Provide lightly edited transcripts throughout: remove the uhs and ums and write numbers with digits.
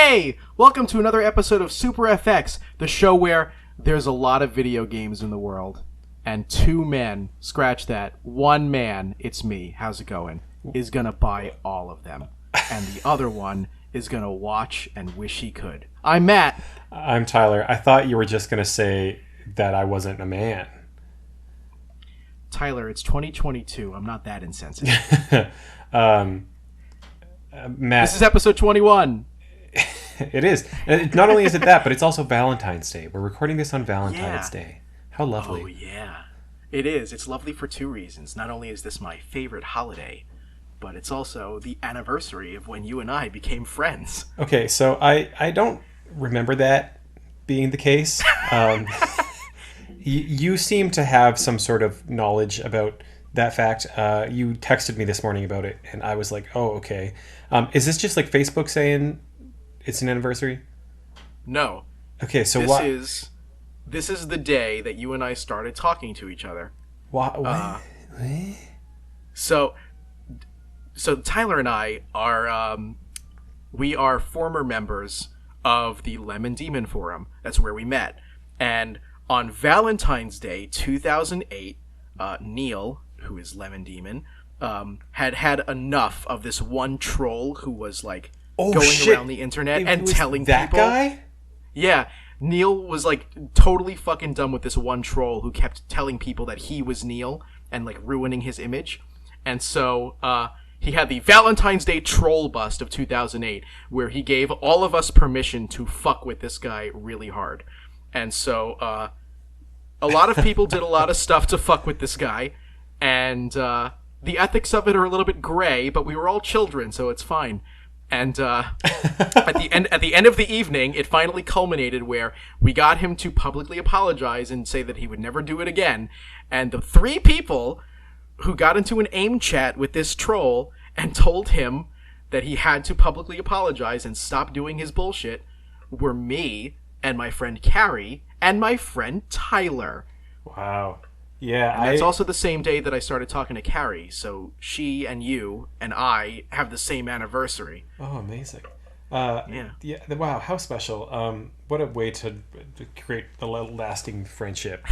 Hey, welcome to another episode of Super FX, the show where there's a lot of video games in the world, and two men, scratch that, one man, it's me, how's it going, is gonna buy all of them, and the other one is gonna watch and wish he could. I'm Matt. I'm Tyler. I thought you were just gonna say that I wasn't a man. Tyler, it's 2022. I'm not that insensitive. Matt, This is episode 21. it is. Not only is it that, but it's also Valentine's Day. We're recording this on Valentine's Day. How lovely. Oh, yeah. It is. It's lovely for two reasons. Not only is this my favorite holiday, but it's also the anniversary of when you and I became friends. Okay, so I don't remember that being the case. You seem to have some sort of knowledge about that fact. You texted me this morning about it, and I was like, oh, okay. Is this just like Facebook saying it's an anniversary? No. Okay, so This is the day that you and I started talking to each other. What? So Tyler and I are we are former members of the Lemon Demon Forum. That's where we met. And on Valentine's Day 2008, Neil, who is Lemon Demon, had enough of this one troll who was like around the internet and telling that people. That guy? Yeah. Neil was like totally fucking done with this one troll who kept telling people that he was Neil and like ruining his image. And so he had the Valentine's Day troll bust of 2008 where he gave all of us permission to fuck with this guy really hard. And so a lot of people did a lot of stuff to fuck with this guy, and the ethics of it are a little bit gray, but we were all children, so it's fine. And at the end of the evening, it finally culminated where we got him to publicly apologize and say that he would never do it again. And the three people who got into an AIM chat with this troll and told him that he had to publicly apologize and stop doing his bullshit were me and my friend Carrie and my friend Tyler. Wow. Yeah, and that's also the same day that I started talking to Carrie, so she and you and I have the same anniversary. Oh, amazing. Yeah. Wow, how special. What a way to create a lasting friendship.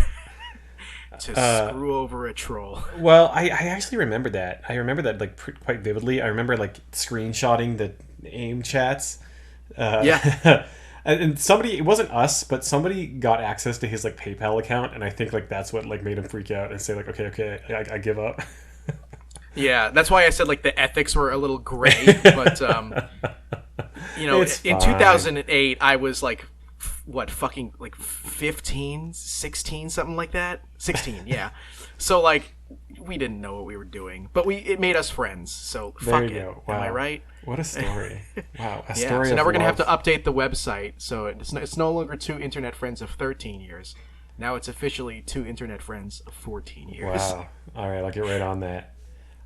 To screw over a troll. Well, I actually remember that. I remember that like quite vividly. I remember like screenshotting the AIM chats. Yeah. And somebody, it wasn't us, but somebody got access to his like PayPal account, and I think like that's what like made him freak out and say like, okay, I give up. Yeah, that's why I said like the ethics were a little gray, but in 2008 I was like fucking like 15, 16, something like that. 16, yeah. So like we didn't know what we were doing, but it made us friends. So fuck it. Wow. Am I right? What a story. Wow. A yeah, story so now we're going to have love. to update the website. So it's no longer two internet friends of 13 years. Now it's officially two internet friends of 14 years. Wow. All right, I'll get right on that.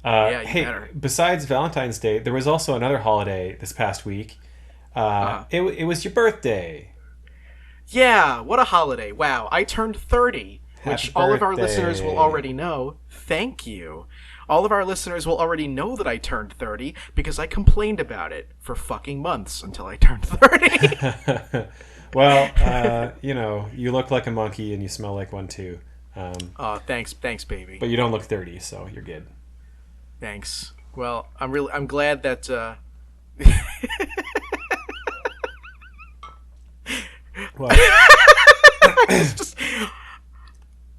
Yeah, you hey, better. Besides Valentine's Day, there was also another holiday this past week. It was your birthday. Yeah, what a holiday. Wow, I turned 30, which Happy all of our birthday. listeners will already know. Thank you. All of our listeners will already know that I turned 30 because I complained about it for fucking months until I turned 30. Well, you look like a monkey and you smell like one too. Oh, thanks, baby. But you don't look 30, so you're good. Thanks. Well, I'm glad that What?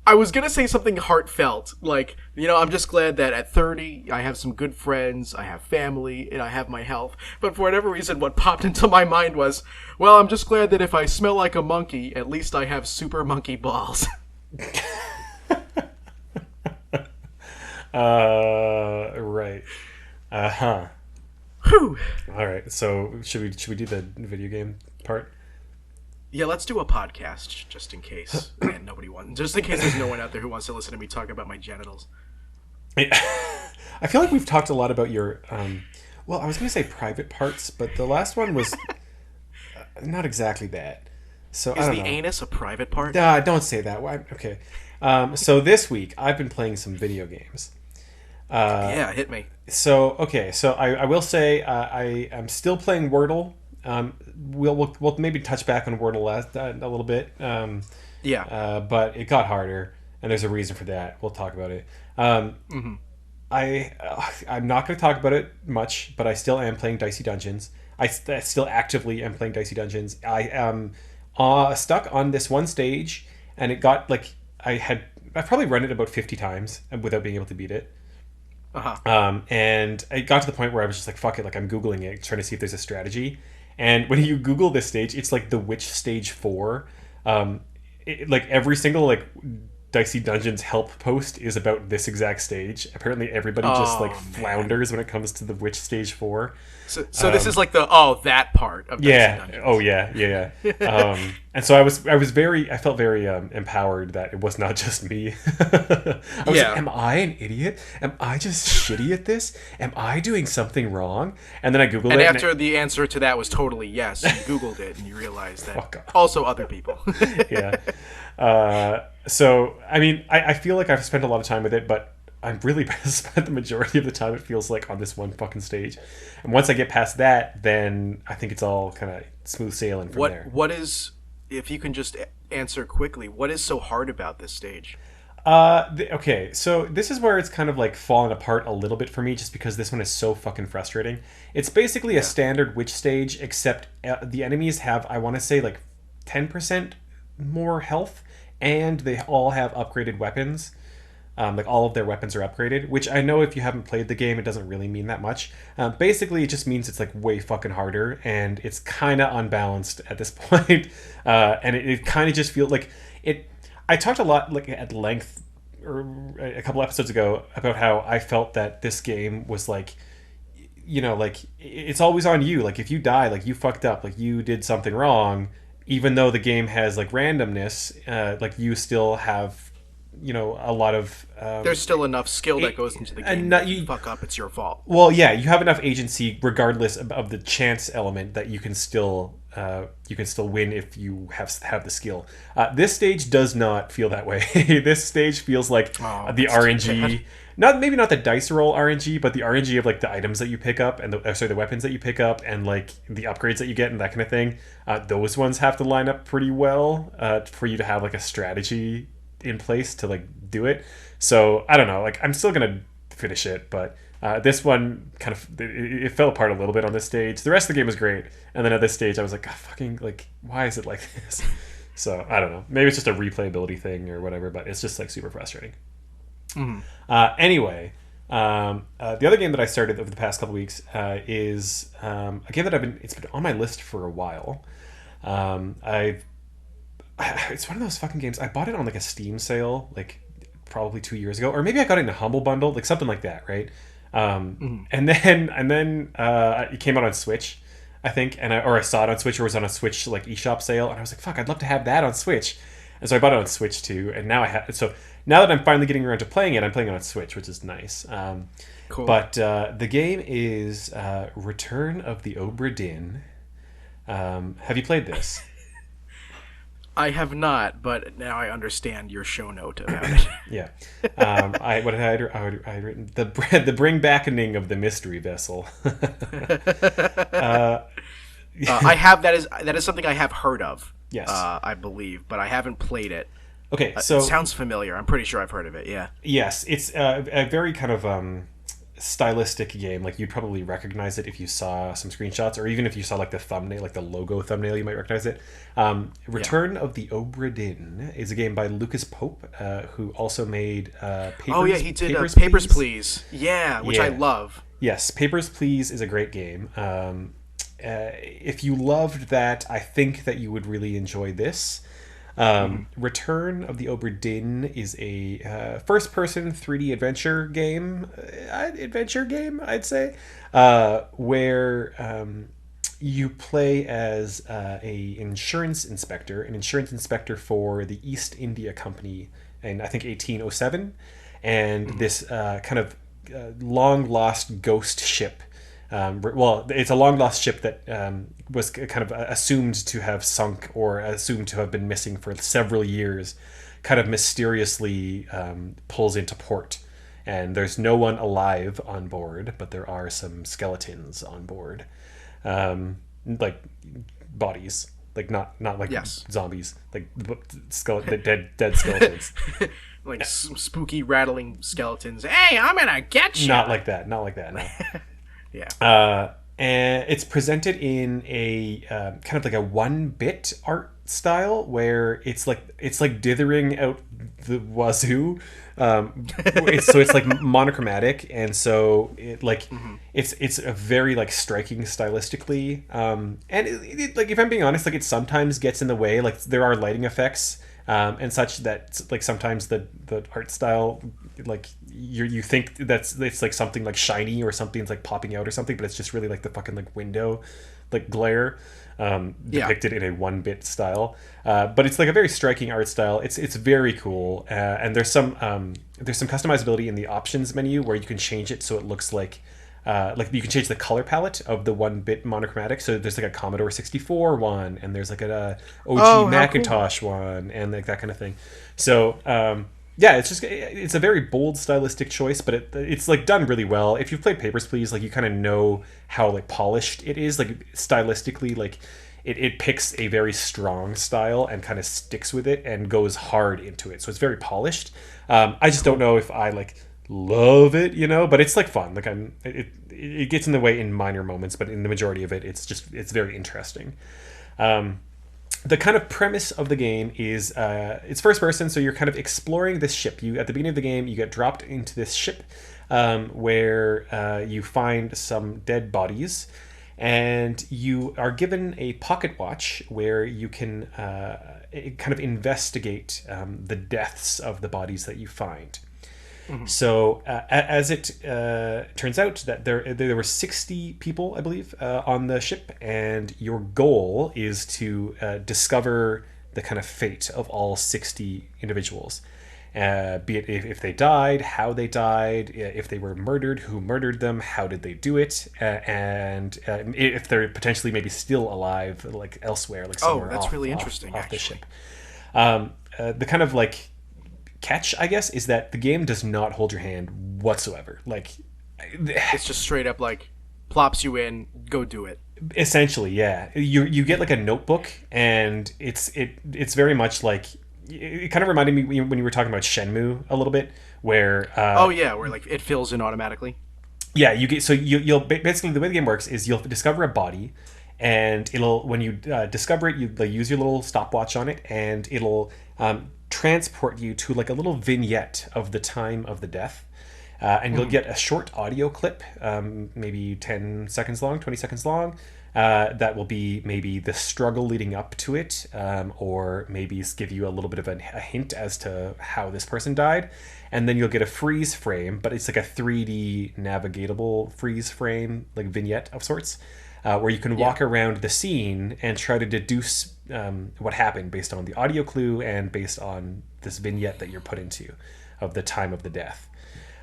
I was gonna say something heartfelt, like, I'm just glad that at 30 I have some good friends, I have family, and I have my health. But for whatever reason, what popped into my mind was, well, I'm just glad that if I smell like a monkey, at least I have super monkey balls. Right. Whew. All right. So should we do the video game part? Yeah, let's do a podcast just in case, and just in case there's no one out there who wants to listen to me talk about my genitals. I feel like we've talked a lot about your, well, I was going to say private parts, but the last one was not exactly that. So Is I don't the know. anus a private part? Don't say that. Okay. So this week I've been playing some video games. Yeah, hit me. So I will say I am still playing Wordle. We'll maybe touch back on Wordle a little bit. Yeah. But it got harder, and there's a reason for that. We'll talk about it. Hmm. I'm not going to talk about it much, but I still am playing Dicey Dungeons. I still actively am playing Dicey Dungeons. I am stuck on this one stage, and it got like I've probably run it about 50 times without being able to beat it. Uh-huh. And it got to the point where I was just like, fuck it, like I'm Googling it, trying to see if there's a strategy. And when you Google this stage, it's like the Witch Stage 4. Like every single like Dicey Dungeons help post is about this exact stage. Apparently everybody just like Oh man. flounders when it comes to the Witch Stage 4. So this is like that part of Dicey Yeah. Dungeons. Oh yeah. And so I felt very empowered that it was not just me. I was like, Yeah. am I an idiot? Am I just shitty at this? Am I doing something wrong? And then I googled And it. after the answer to that was totally yes, you Googled it and you realized that Fuck off. also other people. Yeah. So I mean, I feel like I've spent a lot of time with it, but I've really spent the majority of the time, it feels like, on this one fucking stage. And once I get past that, then I think it's all kind of smooth sailing from there. What is, if you can just answer quickly, what is so hard about this stage? Okay, so this is where it's kind of like fallen apart a little bit for me, just because this one is so fucking frustrating. It's basically a Yeah. standard witch stage, except the enemies have, I want to say, like 10% more health, and they all have upgraded weapons. Like all of their weapons are upgraded, which I know if you haven't played the game, it doesn't really mean that much. Basically, it just means it's like way fucking harder, and it's kind of unbalanced at this point. And it kind of just feels like it. I talked a lot, like at length, or a couple episodes ago, about how I felt that this game was like, like it's always on you. Like if you die, like you fucked up, like you did something wrong. Even though the game has like randomness, like you still have a lot of There's still enough skill that goes into the game. not If you you. fuck up, it's your fault. Well, yeah, you have enough agency regardless of the chance element that you can still win if you have the skill. This stage does not feel that way. This stage feels like Oh, the that's too RNG, bad. not the dice roll RNG, but the RNG of like the items that you pick up and the weapons that you pick up and like the upgrades that you get and that kind of thing. Those ones have to line up pretty well for you to have like a strategy in place to like do it. So I don't know. Like I'm still gonna finish it, but this one kind of it fell apart a little bit on this stage. The rest of the game was great, and then at this stage I was like, "God, fucking like, why is it like this?" So I don't know. Maybe it's just a replayability thing or whatever, but it's just like super frustrating. Anyway, the other game that I started over the past couple weeks is a game that it's been on my list for a while. I've It's one of those fucking games. I bought it on like a Steam sale, like probably 2 years ago, or maybe I got it in a Humble Bundle, like something like that, right? And then it came out on Switch, I think, or I saw it on Switch, or it was on a Switch like eShop sale, and I was like, fuck, I'd love to have that on Switch, and so I bought it on Switch too, and now I have. So now that I'm finally getting around to playing it, I'm playing it on Switch, which is nice. Cool. But the game is Return of the Obra Dinn. Have you played this? I have not, but now I understand your show note about it. Yeah. What had I had written? The bring backening of the mystery vessel. I have that is something I have heard of. Yes. I believe, but I haven't played it. Okay, It so sounds familiar. I'm pretty sure I've heard of it. Yeah. yes, it's a very kind of stylistic game. Like you'd probably recognize it if you saw some screenshots, or even if you saw like the thumbnail, like the logo thumbnail, you might recognize it. Return of the Obra Dinn is a game by Lucas Pope, who also made Papers, Oh yeah, he did Papers, Please. Yeah, which I Yeah. love. Yes, Papers, Please is a great game. If you loved that, I think that you would really enjoy this. Return of the Obra Dinn is a first-person 3D adventure game, I'd say, where you play as an insurance inspector for the East India Company in I think 1807, and this kind of long lost ghost ship. Well, it's a long lost ship that was kind of assumed to have sunk or assumed to have been missing for several years, kind of mysteriously pulls into port. And there's no one alive on board, but there are some skeletons on board. like bodies, like not like Yes. zombies, like skeleton, dead skeletons. Like spooky rattling skeletons. Hey, I'm gonna get you. Not like that. Not like that. No. Yeah. And it's presented in a kind of like a 1-bit art style where it's like dithering out the wazoo. It's like monochromatic, and so it like it's a very like striking stylistically. And like if I'm being honest, like it sometimes gets in the way. Like there are lighting effects and such that like sometimes the art style like you think that's it's like something like shiny or something's like popping out or something, but it's just really like the fucking like window like glare depicted in a 1-bit style. But it's like a very striking art style. It's very cool, and there's some customizability in the options menu where you can change it so it looks like you can change the color palette of the 1-bit monochromatic. So there's like a Commodore 64 one, and there's like a OG Macintosh one, and like that kind of thing. So yeah, it's a very bold stylistic choice, but it's like done really well. If you've played Papers, Please, like you kind of know how like polished it is, like stylistically, like it picks a very strong style and kind of sticks with it and goes hard into it. So it's very polished. I just don't know if I like love it, but it's like fun. Like it gets in the way in minor moments, but in the majority of it, it's very interesting. The kind of premise of the game is it's first person, so you're kind of exploring this ship. You at the beginning of the game, you get dropped into this ship where you find some dead bodies, and you are given a pocket watch where you can kind of investigate the deaths of the bodies that you find. So as it turns out that there were 60 people, I believe, on the ship, and your goal is to discover the kind of fate of all 60 individuals. Be it if they died, how they died, if they were murdered, who murdered them, how did they do it, and if they're potentially maybe still alive, like elsewhere, like somewhere that's really interesting, off the ship. The kind of like catch, I guess, is that the game does not hold your hand whatsoever. Like it's just straight up like plops you in, go do it. Essentially, yeah. You get like a notebook, and it's very much like it kind of reminded me when you were talking about Shenmue a little bit, where where like it fills in automatically. Yeah, you get you'll basically the way the game works is you'll discover a body, and it'll when you discover it, you use your little stopwatch on it, and it'll transport you to like a little vignette of the time of the death, and you'll get a short audio clip, maybe 10 seconds long, 20 seconds long, that will be maybe the struggle leading up to it, or maybe give you a little bit of a hint as to how this person died. And then you'll get a freeze frame, but it's like a 3D navigatable freeze frame, like vignette of sorts, where you can walk around the scene and try to deduce what happened based on the audio clue and based on this vignette that you're put into of the time of the death.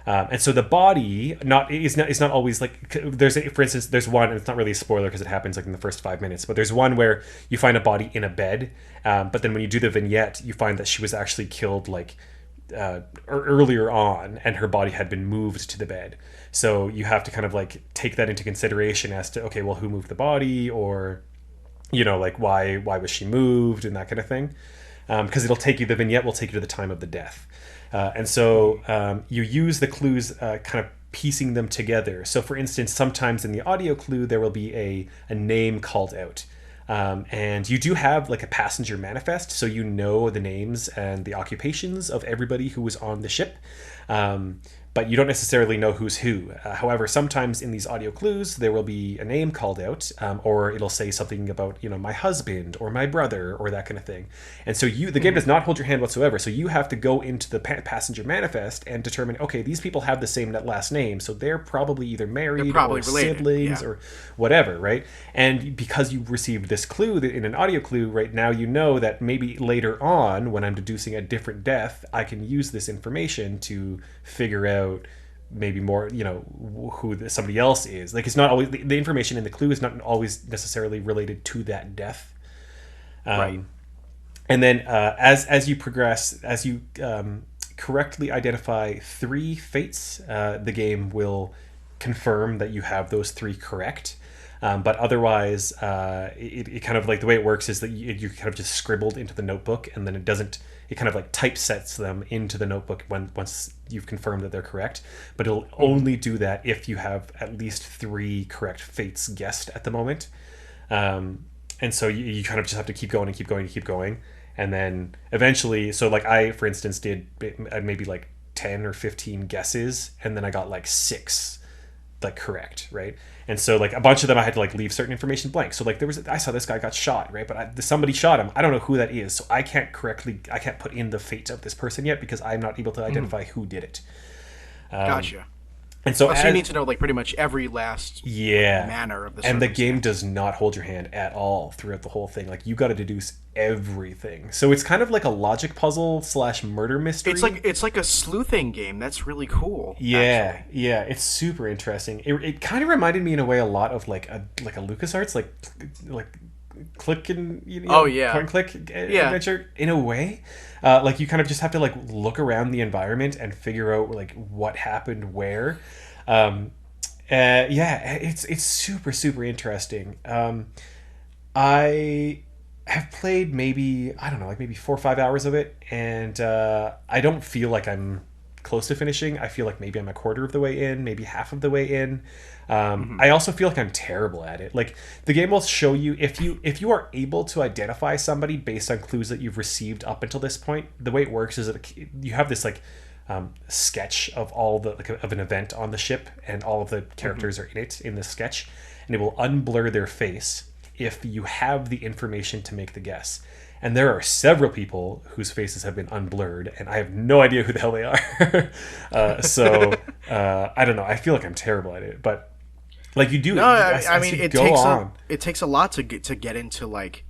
And so the body is not always like for instance there's one, and it's not really a spoiler because it happens like in the first 5 minutes, but there's one where you find a body in a bed, but then when you do the vignette you find that she was actually killed like earlier on, and her body had been moved to the bed. So you have to kind of like take that into consideration as to, okay, well, who moved the body, or like why was she moved, and that kind of thing, because the vignette will take you to the time of the death. And so you use the clues kind of piecing them together. So for instance, sometimes in the audio clue there will be a name called out. And you do have like a passenger manifest, so you know the names and the occupations of everybody who was on the ship. But you don't necessarily know who's who. However, sometimes in these audio clues, there will be a name called out, or it'll say something about, my husband or my brother or that kind of thing. And so the game does not hold your hand whatsoever. So you have to go into the passenger manifest and determine, okay, these people have the same last name, so they're probably either married or related, siblings or whatever, right? And because you received this clue in an audio clue, right now you know that maybe later on, when I'm deducing a different death, I can use this information to figure out maybe more, who somebody else is. Like, it's not always the information in the clue is not always necessarily related to that death. Right. And then as you progress, as you correctly identify 3 fates, the game will confirm that you have those 3 correct. But otherwise, it kind of like the way it works is that you kind of just scribbled into the notebook, and then it kind of like typesets them into the notebook once you've confirmed that they're correct. But it'll only do that if you have at least 3 correct fates guessed at the moment. And so you kind of just have to keep going and keep going and keep going. And then eventually, so like I, for instance, did maybe like 10 or 15 guesses, and then I got like 6 like correct, right? And so like a bunch of them I had to like leave certain information blank. So like I saw this guy got shot, right? But somebody shot him. I don't know who that is, so I can't put in the fate of this person yet because I'm not able to identify who did it. Gotcha. And so, so you need to know like pretty much every last manner of the and the game does not hold your hand at all throughout the whole thing. Like you got to deduce everything. So it's kind of like a logic puzzle / murder mystery. It's like a sleuthing game. That's really cool. Yeah, actually. yeah, it's super interesting. It kind of reminded me in a way a lot of like a LucasArts like click and point and click adventure in a way. Like you kind of just have to like look around the environment and figure out like what happened where. It's super interesting. I have played maybe 4 or 5 hours of it, and I don't feel like I'm close to finishing. I feel like maybe I'm a quarter of the way in, maybe half of the way in. I also feel like I'm terrible at it. Like the game will show you if you are able to identify somebody based on clues that you've received up until this point. The way it works is that you have this like sketch of all the of an event on the ship, and all of the characters are in it in this sketch, and it will unblur their face if you have the information to make the guess. And there are several people whose faces have been unblurred, and I have no idea who the hell they are. I don't know. I feel like I'm terrible at it, but like you do. No, I mean it takes a lot to get into like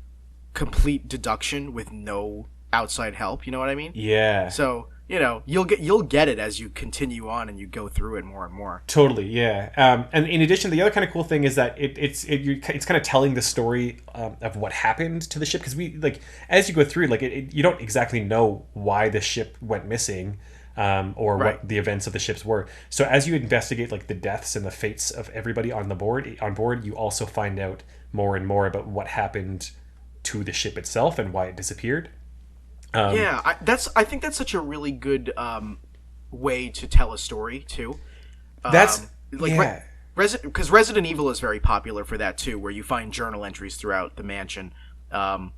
complete deduction with no outside help. You know what I mean? Yeah. So you'll get it as you continue on and you go through it more and more. Totally, yeah. And in addition, the other kind of cool thing is that it's kind of telling the story of what happened to the ship, because we like as you go through, like you don't exactly know why the ship went missing, or what the events of the ships were. So as you investigate like the deaths and the fates of everybody on board, you also find out more and more about what happened to the ship itself and why it disappeared. I think that's such a really good way to tell a story too. Because Resident Evil is very popular for that too, where you find journal entries throughout the mansion, and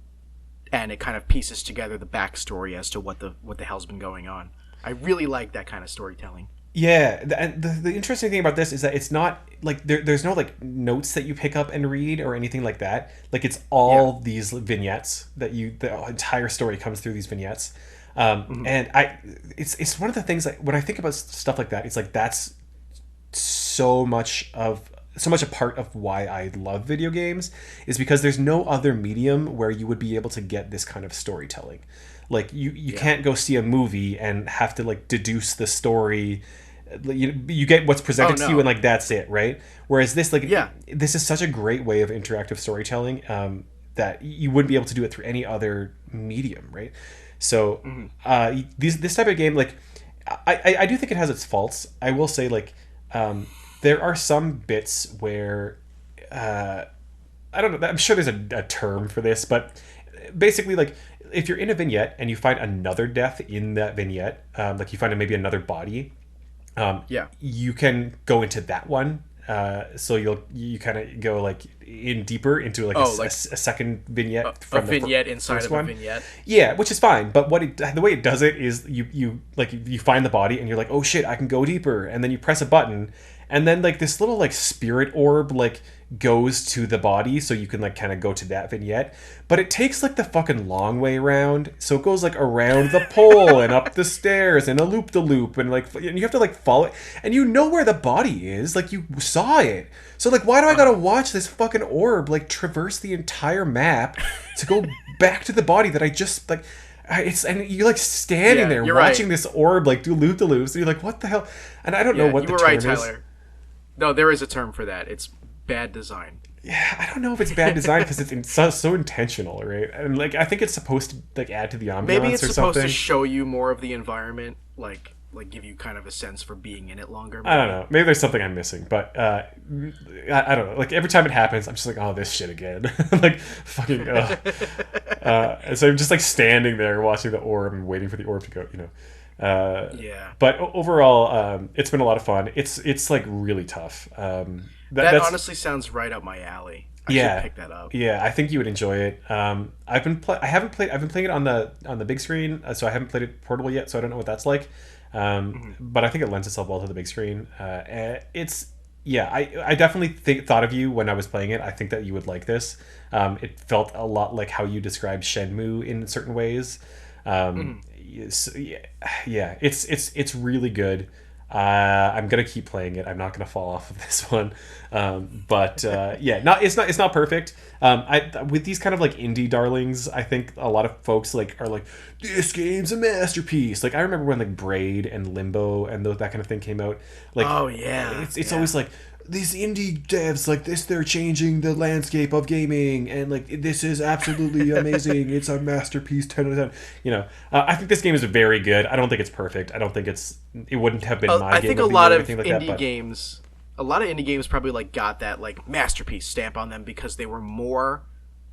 it kind of pieces together the backstory as to what the hell's been going on. I really like that kind of storytelling. Yeah, the interesting thing about this is that it's not like there's no like notes that you pick up and read or anything like that. Like it's all these vignettes that the entire story comes through these vignettes. And it's one of the things that when I think about stuff like that, it's like that's so much a part of why I love video games, is because there's no other medium where you would be able to get this kind of storytelling. Like you can't go see a movie and have to like deduce the story. You get what's presented to you and like that's it, right? Whereas this this is such a great way of interactive storytelling that you wouldn't be able to do it through any other medium, right? So this type of game, like I do think it has its faults. I will say like there are some bits where I don't know. I'm sure there's a term for this, but basically like if you're in a vignette and you find another death in that vignette, like you find maybe another body, you can go into that one. So you kind of go like in deeper into like a second vignette from a vignette inside of a vignette. Yeah, which is fine. But the way it does it is you find the body and you're like, oh shit, I can go deeper, and then you press a button, and then like this little like spirit orb like goes to the body, so you can like kind of go to that vignette, but it takes like the fucking long way around, so it goes like around the pole and up the stairs and a loop-de-loop, and you have to like follow it, and you know where the body is, like you saw it, so like why do I gotta watch this fucking orb like traverse the entire map to go back to the body that I just like and you're like standing there watching this orb like do loop-de-loops, and you're like, what the hell? And I don't know what the term is. Tyler. No, there is a term for that. It's bad design. Yeah, I don't know if it's bad design because it's so intentional, right? And like I think it's supposed to like add to the ambiance. Maybe it's or supposed something. to show you more of the environment, like like give you kind of a sense for being in it longer. I don't know. Maybe there's something I'm missing, but I don't know. Like every time it happens, I'm just like, oh, this shit again. Like fucking. And so I'm just like standing there watching the orb and waiting for the orb to go. Yeah. But overall, it's been a lot of fun. It's like really tough. That honestly sounds right up my alley. I should pick that up. Yeah, I think you would enjoy it. I've been playing it on the big screen, so I haven't played it portable yet, so I don't know what that's like. But I think it lends itself well to the big screen. I definitely thought of you when I was playing it. I think that you would like this. It felt a lot like how you described Shenmue in certain ways. It's really good. I'm gonna keep playing it. I'm not gonna fall off of this one. It's not perfect. With these kind of like indie darlings, I think a lot of folks are like, this game's a masterpiece. Like I remember when like Braid and Limbo and that kind of thing came out. Like, oh yeah, it's always like, these indie devs like this, they're changing the landscape of gaming, and like this is absolutely amazing. It's a masterpiece, 10 out of 10. I think this game is very good. I don't think it's perfect. I don't think it wouldn't have been my I game think of a the lot year or of anything like indie that, games, a lot of indie games probably like got that like masterpiece stamp on them because they were more.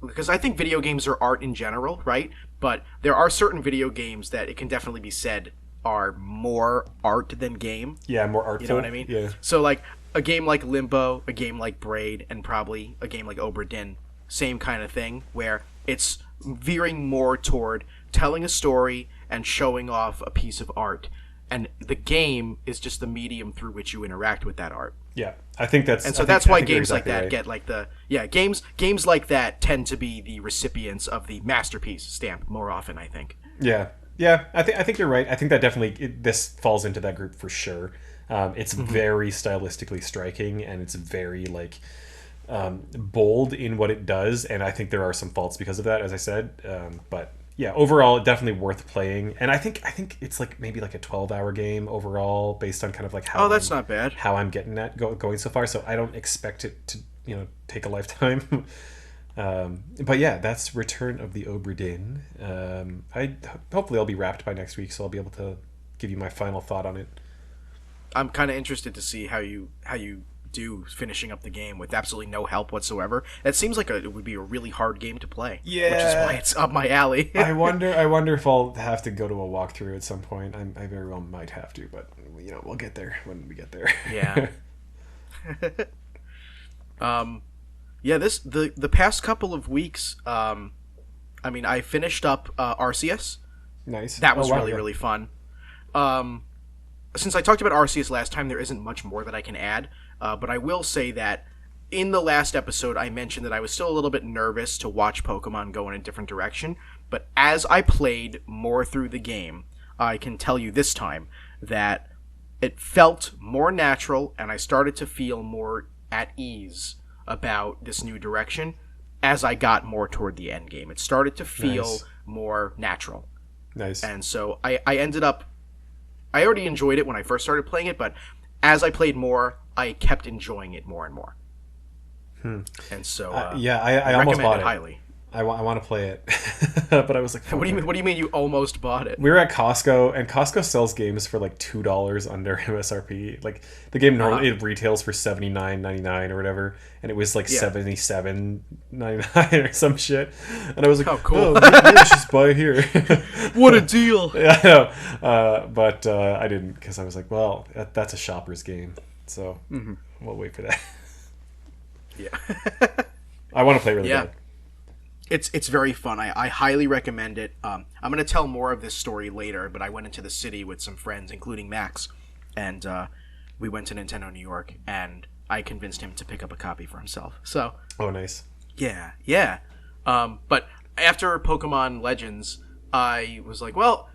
Because I think video games are art in general, right? But there are certain video games that it can definitely be said are more art than game. Yeah, more artful. You know what I mean? Yeah. So like a game like Limbo, a game like Braid, and probably a game like Obra Dinn, same kind of thing, where it's veering more toward telling a story and showing off a piece of art, and the game is just the medium through which you interact with that art. Yeah, I think that's. And so that's why games like that get like games like that tend to be the recipients of the masterpiece stamp more often, I think. Yeah, I think you're right. I think that definitely this falls into that group for sure. It's very stylistically striking, and it's very like bold in what it does, and I think there are some faults because of that, as I said. But yeah, overall, definitely worth playing. And I think it's like maybe like a 12-hour game overall, based on kind of like how that's not bad. How I'm getting that going so far. So I don't expect it to take a lifetime. But yeah, that's Return of the Obra Dinn. Hopefully I'll be wrapped by next week, so I'll be able to give you my final thought on it. I'm kind of interested to see how you do finishing up the game with absolutely no help whatsoever. It seems like it would be a really hard game to play. Yeah, which is why it's up my alley. I wonder if I'll have to go to a walkthrough at some point. I very well might have to, but we'll get there when we get there. Yeah. The past couple of weeks, I finished up Arceus. Nice. That was really fun. Since I talked about Arceus last time, there isn't much more that I can add, but I will say that in the last episode, I mentioned that I was still a little bit nervous to watch Pokemon go in a different direction, but as I played more through the game, I can tell you this time that it felt more natural, and I started to feel more at ease about this new direction as I got more toward the end game. It started to feel more natural. Nice. And so I ended up... I already enjoyed it when I first started playing it, but as I played more, I kept enjoying it more and more. And so, I almost bought it highly. I want to play it, but I was like, What do you mean you almost bought it? We were at Costco, and Costco sells games for like $2 under MSRP. Like the game normally it retails for $79.99 or whatever, and it was like $77.99 or some shit. And I was like, oh, cool. Maybe I should just buy it here. What a deal! Yeah, I know. But I didn't, because I was like, well, that's a shopper's game, so we'll wait for that. Yeah. I want to play really bad. It's very fun. I highly recommend it. I'm going to tell more of this story later, but I went into the city with some friends, including Max, and we went to Nintendo New York, and I convinced him to pick up a copy for himself. So. Oh, nice. Yeah. But after Pokemon Legends, I was like, well,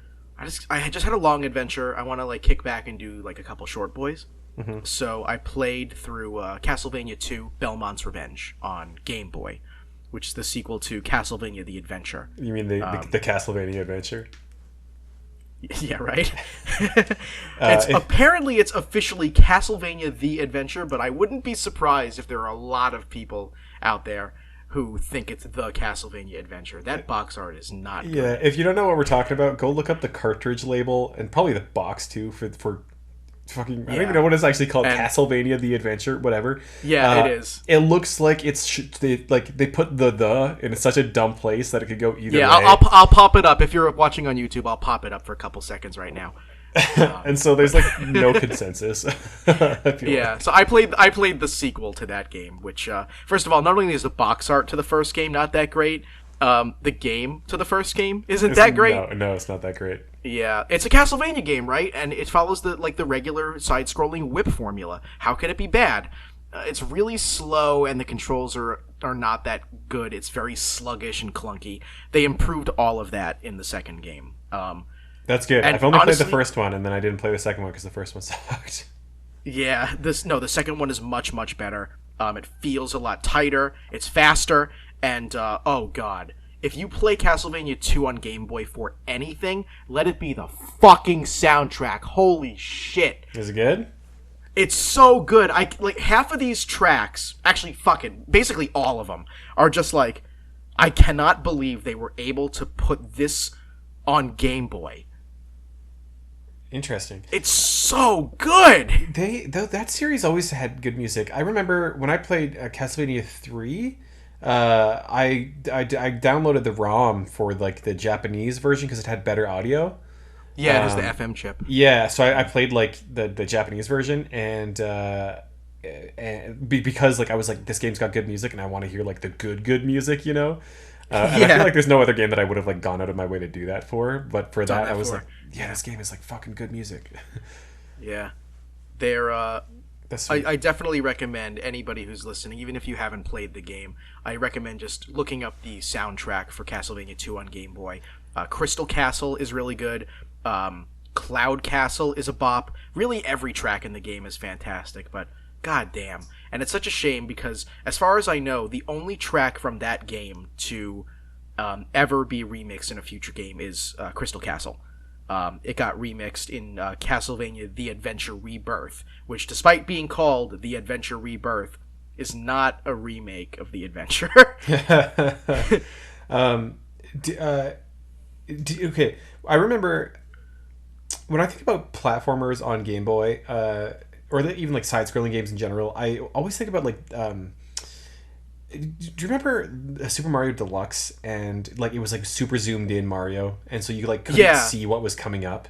I had just had a long adventure. I want to like kick back and do like a couple short boys. So I played through Castlevania 2: Belmont's Revenge on Game Boy, which is the sequel to Castlevania: The Adventure. You mean the Castlevania Adventure? Yeah, right? Apparently it's officially Castlevania: The Adventure, but I wouldn't be surprised if there are a lot of people out there who think it's the Castlevania adventure. That box art is not good. Yeah, if you don't know what we're talking about, go look up the cartridge label and probably the box too for fucking. I don't even know what it's actually called. And Castlevania the Adventure, whatever. yeah, it is. It looks like they put the in such a dumb place that it could go either way. I'll pop it up if you're watching on YouTube. I'll pop it up for a couple seconds right now. And so there's like no consensus. Yeah, so I played the sequel to that game, which first of all, not only is the box art to the first game not that great, the game to the first game isn't that great. No, it's not that great. Yeah, it's a Castlevania game, right? And it follows the regular side-scrolling whip formula. How can it be bad? It's really slow, and the controls are not that good. It's very sluggish and clunky. They improved all of that in the second game. That's good. I've only played the first one, and then I didn't play the second one because the first one sucked. Yeah, the second one is much, much better. It feels a lot tighter, it's faster, and oh god. If you play Castlevania 2 on Game Boy for anything, let it be the fucking soundtrack. Holy shit. Is it good? It's so good. Half of these tracks, actually fucking, basically all of them, are just like, I cannot believe they were able to put this on Game Boy. Interesting. It's so good. That series always had good music. I remember when I played Castlevania 3, I downloaded the ROM for like the Japanese version because it had better audio. Yeah, it was the FM chip. Yeah, so I played like the Japanese version and because like I was like, this game's got good music and I want to hear like the good music, you know. And I feel like there's no other game that I would have like gone out of my way to do that for, but for that I was like, yeah, this game is like fucking good music. Yeah, they're. I definitely recommend anybody who's listening, even if you haven't played the game, I recommend just looking up the soundtrack for Castlevania 2 on Game Boy. Crystal Castle is really good. Cloud Castle is a bop. Really, every track in the game is fantastic, but god damn. And it's such a shame because, as far as I know, the only track from that game to ever be remixed in a future game is Crystal Castle. It got remixed in Castlevania The Adventure Rebirth, which, despite being called The Adventure Rebirth, is not a remake of The Adventure. Okay, I remember when I think about platformers on Game Boy, or even like side-scrolling games in general, I always think about like, do you remember Super Mario Deluxe? And like it was like super zoomed in Mario, and so you like couldn't see what was coming up.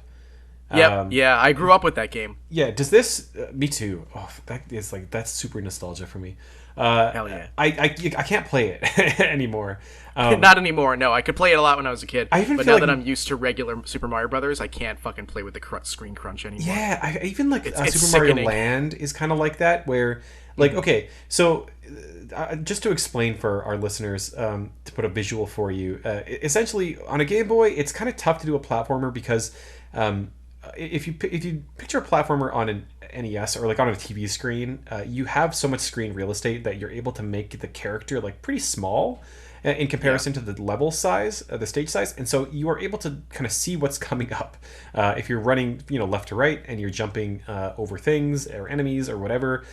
Yep. Yeah, I grew up with that game. Yeah, does this? Me too. Oh, that is like that's super nostalgia for me. Hell yeah. I can't play it anymore. Not anymore. No, I could play it a lot when I was a kid. But now like, that I'm used to regular Super Mario Brothers, I can't fucking play with the screen crunch anymore. Yeah, I even like it's Super Mario sickening. Land is kind of like that, where like okay, so just to explain for our listeners, to put a visual for you, essentially on a Game Boy, it's kind of tough to do a platformer because if you picture a platformer on an NES or like on a TV screen, you have so much screen real estate that you're able to make the character like pretty small in comparison to the level size, the stage size, and so you are able to kind of see what's coming up. If you're running, left to right and you're jumping over things or enemies or whatever,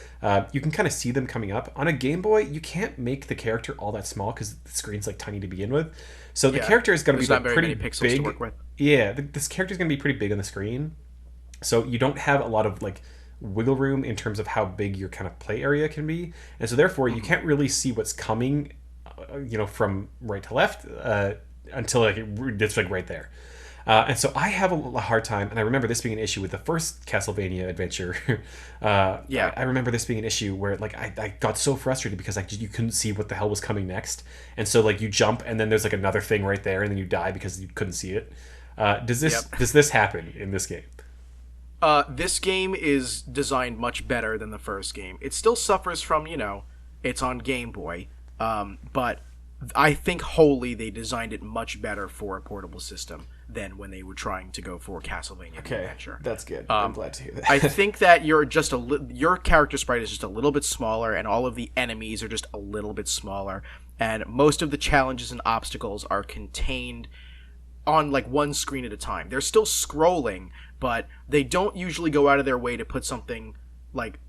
you can kind of see them coming up. On a Game Boy, you can't make the character all that small because the screen's like tiny to begin with. So the character is going to be like, pretty big. To work with. Yeah, this character is going to be pretty big on the screen. So you don't have a lot of like wiggle room in terms of how big your kind of play area can be, and so therefore you can't really see what's coming, from right to left until like it's like right there. And so I have a hard time, and I remember this being an issue with the first Castlevania adventure. I remember this being an issue where like I got so frustrated because like you couldn't see what the hell was coming next, and so like you jump and then there's like another thing right there, and then you die because you couldn't see it. Does this happen in this game? This game is designed much better than the first game. It still suffers from, it's on Game Boy, but I think wholly they designed it much better for a portable system than when they were trying to go for Castlevania Adventure. That's good. I'm glad to hear that. I think that your character sprite is just a little bit smaller, and all of the enemies are just a little bit smaller, and most of the challenges and obstacles are contained on like one screen at a time. They're still scrolling, but they don't usually go out of their way to put something like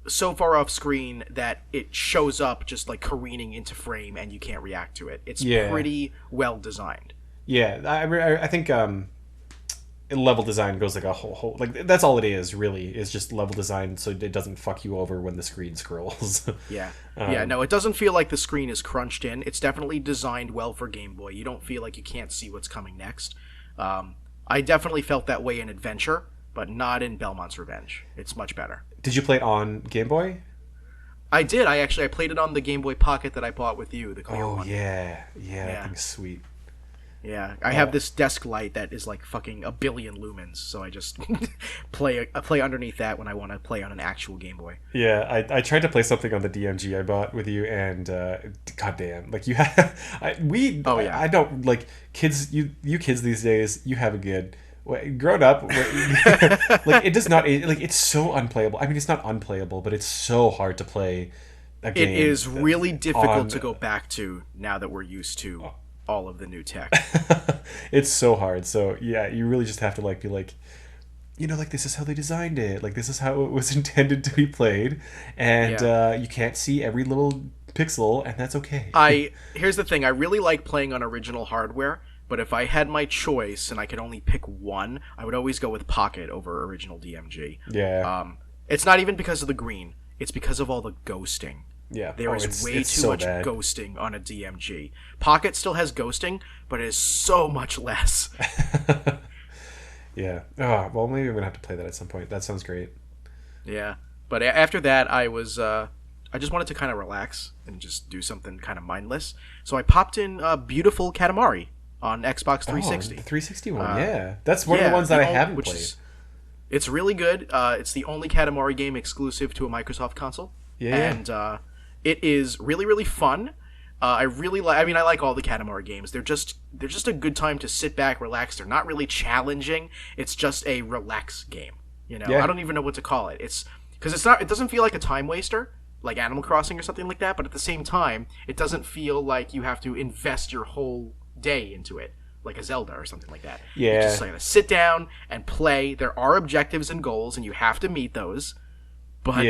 so far off screen that it shows up just like careening into frame and you can't react to it. It's Yeah. pretty well designed. Yeah, I think level design goes like a whole like that's all it is really is just level design so it doesn't fuck you over when the screen scrolls. Yeah. Yeah, no, it doesn't feel like the screen is crunched in. It's definitely designed well for Game Boy. You don't feel like you can't see what's coming next. I definitely felt that way in Adventure, but not in Belmont's Revenge. It's much better. Did you play it on Game Boy? I did. I played it on the Game Boy Pocket that I bought with you, the clear one. Yeah, that thing's sweet. Yeah, I have this desk light that is like fucking a billion lumens, so I just play underneath that when I want to play on an actual Game Boy. Yeah, I tried to play something on the DMG I bought with you, and goddamn, like you have, I don't like kids. You kids these days, you have a good. Grown up, like it does not like it's so unplayable. I mean, it's not unplayable, but it's so hard to play a game. It is really difficult to go back to now that we're used to all of the new tech. It's so hard. So yeah, you really just have to like be like, like this is how they designed it. Like this is how it was intended to be played, and you can't see every little pixel, and that's okay. Here's the thing. I really like playing on original hardware. But if I had my choice and I could only pick one, I would always go with Pocket over original DMG. Yeah. It's not even because of the green. It's because of all the ghosting. Yeah. There is way too much ghosting on a DMG. Pocket still has ghosting, but it is so much less. Yeah. Oh, well, maybe I'm going to have to play that at some point. That sounds great. Yeah. But after that, I just wanted to kind of relax and just do something kind of mindless. So I popped in Beautiful Katamari on Xbox 360. The 360 one, yeah. That's one of the ones that I haven't played. It's really good. It's the only Katamari game exclusive to a Microsoft console. Yeah. And it is really, really fun. I like all the Katamari games. They're just a good time to sit back, relax. They're not really challenging. It's just a relax game. I don't even know what to call it. It's because it doesn't feel like a time waster like Animal Crossing or something like that, but at the same time, it doesn't feel like you have to invest your whole day into it like a Zelda or something like that. Yeah. You just like sit down and play. There are objectives and goals and you have to meet those, but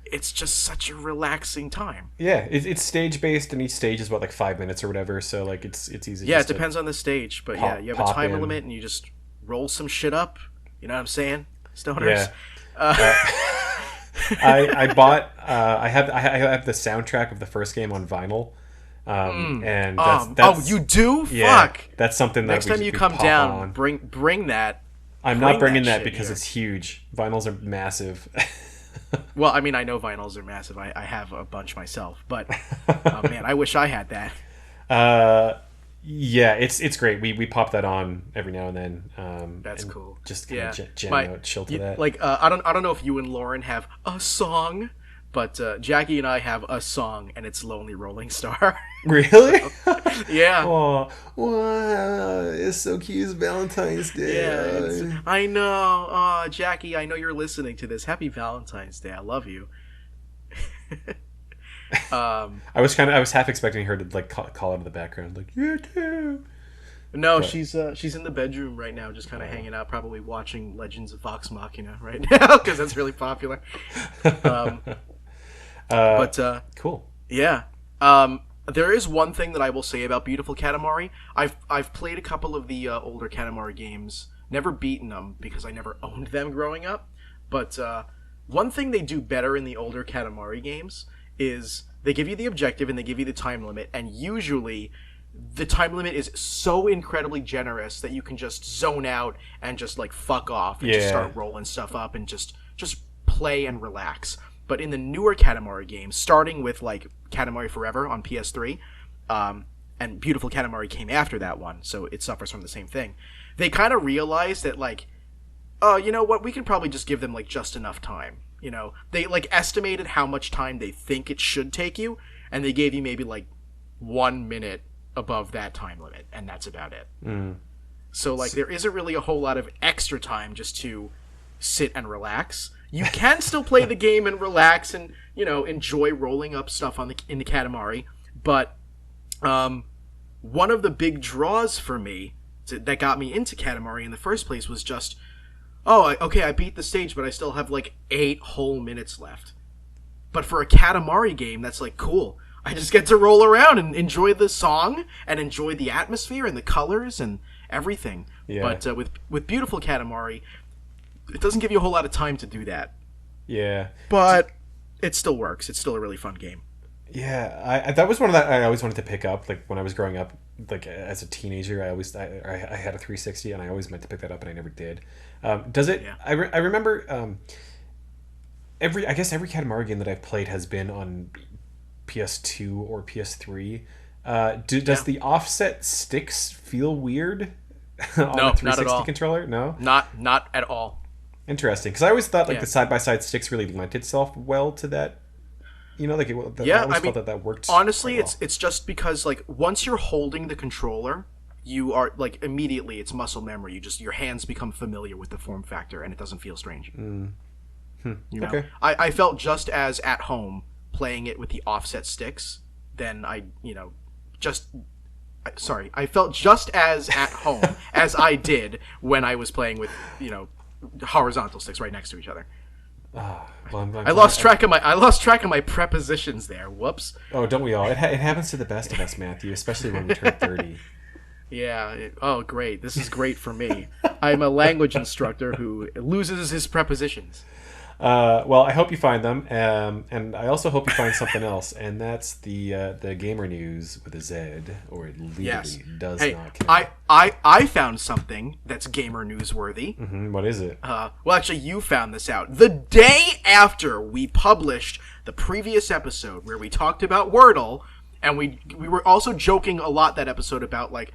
it's just such a relaxing time. Yeah, it's stage based and each stage is about like 5 minutes or whatever, so like it's easy. Yeah, it depends on the stage, but you have a time limit and you just roll some shit up. You know what I'm saying, stoners? Yeah. I bought I have the soundtrack of the first game on vinyl. And that's you do? Yeah, Fuck. That's something that next time you come down, on. bring that. I'm not bringing that shit because here. it's huge. Vinyls are massive. Well, I mean, I know vinyls are massive. I have a bunch myself, but man, I wish I had that. Yeah, it's great. We pop that on every now and then. That's cool. Just kind of jam out, chill to that. Like I don't know if you and Lauren have a song. But Jackie and I have a song, and it's Lonely Rolling Star. Really? Yeah. Oh, wow. It's so cute. It's Valentine's Day. Yeah, I know. Oh, Jackie, I know you're listening to this. Happy Valentine's Day. I love you. I was half expecting her to like call out of the background, like, you too. No, but she's in the bedroom right now, just kind of hanging out, probably watching Legends of Vox Machina right now, because that's really popular. But cool. Yeah. There is one thing that I will say about Beautiful Katamari. I've played a couple of the older Katamari games, never beaten them because I never owned them growing up. But one thing they do better in the older Katamari games is they give you the objective and they give you the time limit, and usually the time limit is so incredibly generous that you can just zone out and just like fuck off and just start rolling stuff up and just play and relax. But in the newer Katamari games, starting with like Katamari Forever on PS3, and Beautiful Katamari came after that one, so it suffers from the same thing. They kind of realized that like, oh, you know what, we can probably just give them like just enough time. They like estimated how much time they think it should take you, and they gave you maybe like 1 minute above that time limit, and that's about it. So like there isn't really a whole lot of extra time just to sit and relax. You can still play the game and relax and enjoy rolling up stuff in the Katamari, but one of the big draws for me that got me into Katamari in the first place was just, I beat the stage, but I still have like 8 whole minutes left. But for a Katamari game, that's like cool. I just get to roll around and enjoy the song and enjoy the atmosphere and the colors and everything. Yeah. But with beautiful Katamari, it doesn't give you a whole lot of time to do that. Yeah. But it still works. It's still a really fun game. Yeah, that was one of that I always wanted to pick up. Like when I was growing up, like as a teenager, I had a 360 and I always meant to pick that up and I never did. Does it? Yeah. I remember I guess every Katamari game that I've played has been on PS2 or PS3. Does the offset sticks feel weird on No, a 360 not at all. controller? No, not at all. Interesting, because I always thought like the side by side sticks really lent itself well to that. You know, like I always felt that worked. Honestly, well. it's just because like once you're holding the controller, you are like immediately it's muscle memory. Your hands become familiar with the form factor, and it doesn't feel strange. You know, Okay. I felt just as at home playing it with the offset sticks. Then I felt just as at home as I did when I was playing with horizontal sticks right next to each other. Well, I lost track of my prepositions there. Whoops. Oh, don't we all? It happens to the best of us, Matthew, especially when we turn 30. Yeah. Oh, great. This is great for me. I'm a language instructor who loses his prepositions. Well, I hope you find them, and I also hope you find something else, and that's the gamer news with a Z, or it legally does not count. I found something that's gamer newsworthy. Mm-hmm. What is it? Well, actually, you found this out the day after we published the previous episode where we talked about Wordle, and we were also joking a lot that episode about like.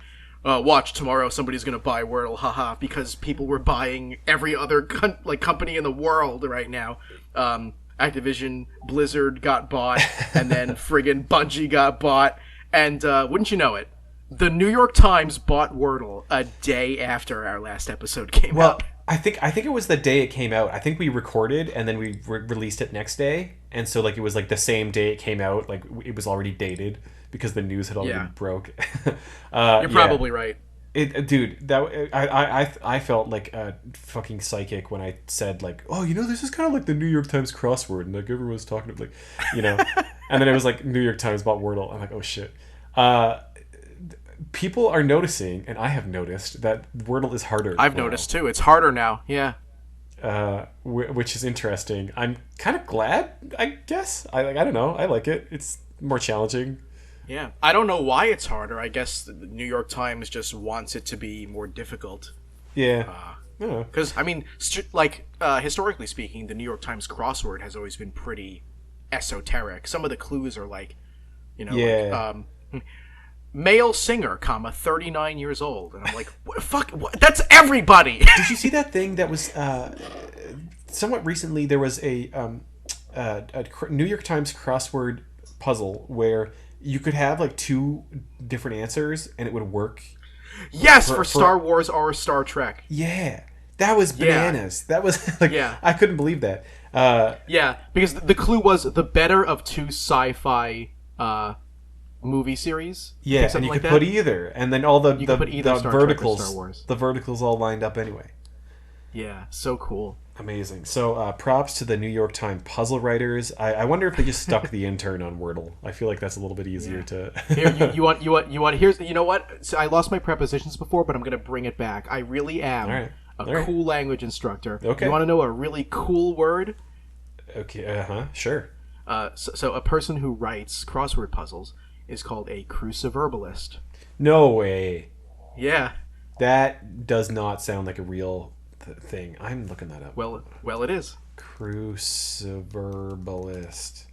Watch, tomorrow somebody's going to buy Wordle, haha, because people were buying every other company in the world right now. Activision, Blizzard got bought, and then friggin' Bungie got bought. And wouldn't you know it, the New York Times bought Wordle a day after our last episode came out. I think it was the day it came out. I think we recorded and then we released it next day. And so like it was like the same day it came out, like it was already dated. Because the news had already broke. You're probably right. Dude, that I felt like a fucking psychic when I said like, oh, this is kind of like the New York Times crossword, and like everyone was talking like, and then it was like New York Times bought Wordle. I'm like, oh shit. People are noticing, and I have noticed that Wordle is harder. I've noticed too. It's harder now. Yeah. Which is interesting. I'm kind of glad. I guess I don't know. I like it. It's more challenging. Yeah, I don't know why it's harder. I guess the New York Times just wants it to be more difficult. Yeah. Because, historically speaking, the New York Times crossword has always been pretty esoteric. Some of the clues are like, male singer, 39 years old. And I'm like, what? That's everybody! Did you see that thing that was, somewhat recently, there was a New York Times crossword puzzle where you could have like two different answers and it would work. Yes, for Star Wars or Star Trek. Yeah, that was bananas. That was like, I couldn't believe that. Yeah, because the clue was the better of two sci-fi movie series. Yeah, and you could put either, and then all the verticals, Star Wars. The verticals all lined up anyway. Yeah, so cool. Amazing. So props to the New York Times puzzle writers. I wonder if they just stuck the intern on Wordle. I feel like that's a little bit easier to. Here, you want here's, you know what? So I lost my prepositions before, but I'm gonna bring it back. I really am a cool language instructor. Okay. You want to know a really cool word? Okay. Sure. So a person who writes crossword puzzles is called a cruciverbalist. No way. Yeah. That does not sound like a real thing. I'm looking that up. Well, it is. Cruciverbalist.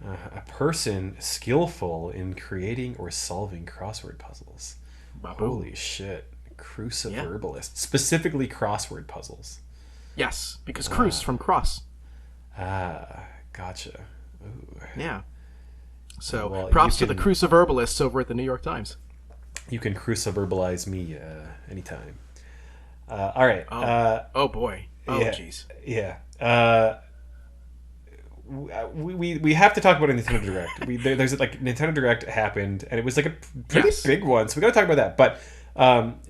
A person skillful in creating or solving crossword puzzles. Babu. Holy shit. Cruciverbalist. Yeah. Specifically crossword puzzles. Yes, because cruce from cross. Gotcha. Ooh. Yeah. So, props to the cruciverbalists over at the New York Times. You can cruciverbalize me anytime. All right. Oh boy. Oh jeez. Yeah. We have to talk about a Nintendo Direct. There's like Nintendo Direct happened, and it was like a pretty big one. So we got to talk about that. But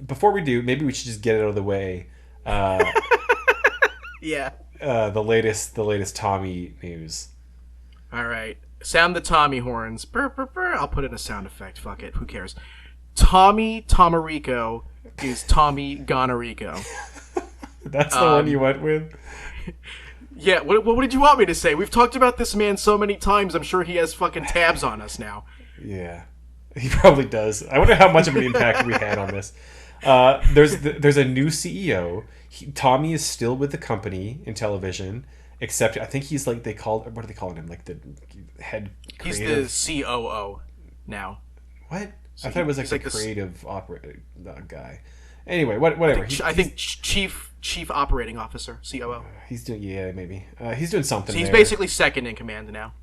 before we do, maybe we should just get it out of the way. Yeah. The latest Tommy news. All right. Sound the Tommy horns. Brr, brr, brr. I'll put in a sound effect. Fuck it. Who cares? Tommy Tomarico is Tommy Gonarico. That's the one you went with? Yeah, what did you want me to say? We've talked about this man so many times, I'm sure he has fucking tabs on us now. Yeah. He probably does. I wonder how much of an impact we had on this. There's a new CEO. Tommy is still with the company in television, except I think he's like what are they calling him? Like the head creative? He's the COO now. What? So I thought it was like the creative guy. Anyway, whatever. I think chief operating officer, COO. He's doing maybe. He's doing something. So he's there. basically second in command now.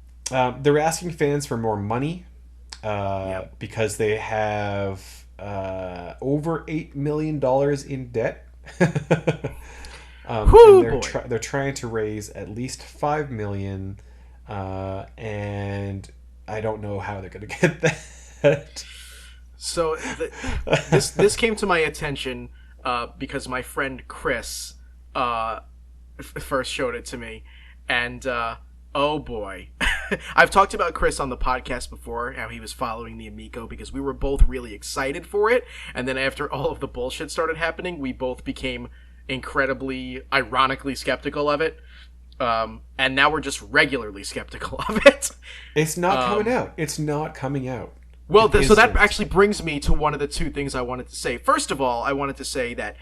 They're asking fans for more money Yep. because they have over $8 million in debt. Whew, they're trying to raise at least $5 million, and I don't know how they're going to get that. So this came to my attention because my friend Chris first showed it to me, and oh boy, I've talked about Chris on the podcast before, how he was following the Amico because we were both really excited for it, and then after all of the bullshit started happening, we both became incredibly, ironically skeptical of it. And now we're just regularly skeptical of it. It's not coming out. It's not coming out. Well, so that actually brings me to one of the two things I wanted to say. First of all, I wanted to say that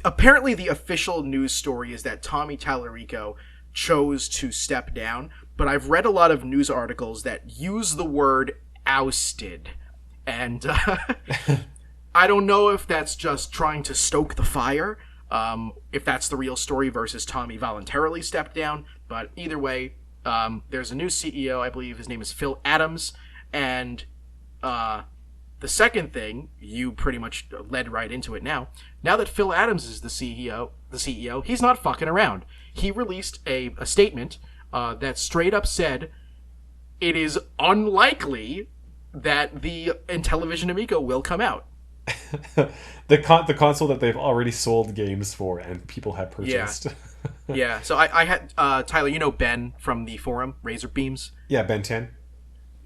apparently the official news story is that Tommy Tallarico chose to step down, but I've read a lot of news articles that use the word ousted. And I don't know if that's just trying to stoke the fire, if that's the real story versus Tommy voluntarily stepped down. But either way, there's a new CEO, I believe his name is Phil Adams, and the second thing, you pretty much led right into it now. Now that Phil Adams is the CEO, he's not fucking around. He released a statement that straight up said it is unlikely that the Intellivision Amico will come out. the console that they've already sold games for and people have purchased. Yeah. So I had Tyler, you know Ben from the forum Razor Beams. Yeah, Ben 10.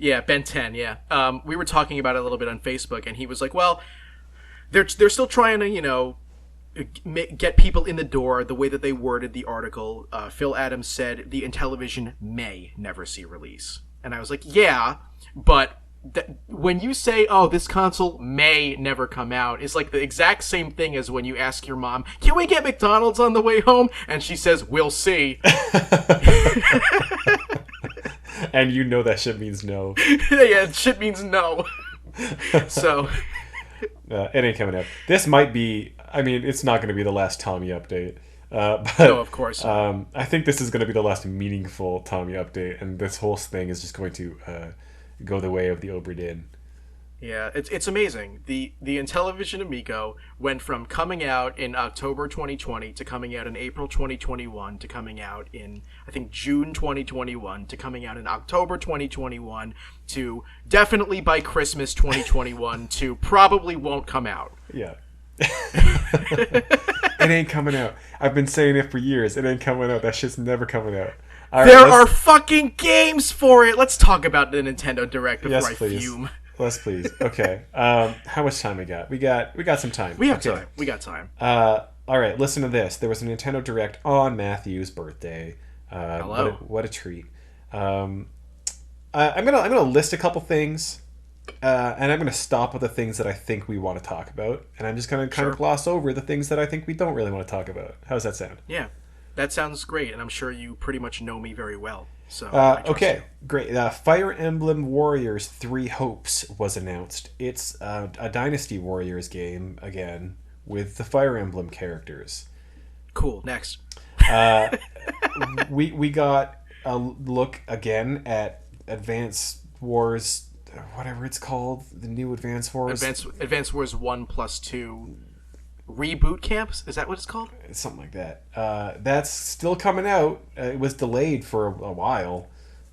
Yeah, Ben 10, yeah. We were talking about it a little bit on Facebook, and he was like, well, they're still trying to, get people in the door the way that they worded the article. Phil Adams said the Intellivision may never see release. And I was like, yeah, but when you say, oh, this console may never come out, it's like the exact same thing as when you ask your mom, can we get McDonald's on the way home? And she says, we'll see. And you know that shit means no. Yeah, shit means no. So it ain't coming out. This might be, it's not going to be the last Tommy update. But, no, of course. I think this is going to be the last meaningful Tommy update, and this whole thing is just going to go the way of the Obra Dinn. Yeah, it's amazing. The Intellivision Amico went from coming out in October 2020 to coming out in April 2021 to coming out in, I think, June 2021 to coming out in October 2021 to definitely by Christmas 2021 to probably won't come out. Yeah. It ain't coming out. I've been saying it for years. It ain't coming out. That shit's never coming out. There are fucking games for it. Let's talk about the Nintendo Direct before I fume. Yes, please. Okay. How much time we got? We got some time. We have time. We got time. All right. Listen to this. There was a Nintendo Direct on Matthew's birthday. Hello. What a treat. I'm gonna list a couple things, and I'm gonna stop with the things that I think we want to talk about, and I'm just gonna kind of gloss over the things that I think we don't really want to talk about. How does that sound? Yeah, that sounds great, and I'm sure you pretty much know me very well. So okay, great. Fire Emblem Warriors 3 Hopes was announced. It's a Dynasty Warriors game again with the Fire Emblem characters. Cool. Next. We got a look again at Advance Wars, whatever it's called, the new Advance Wars. Advance Wars 1+2 Reboot Camps? Is that what it's called? Something like that. That's still coming out. It was delayed for a while.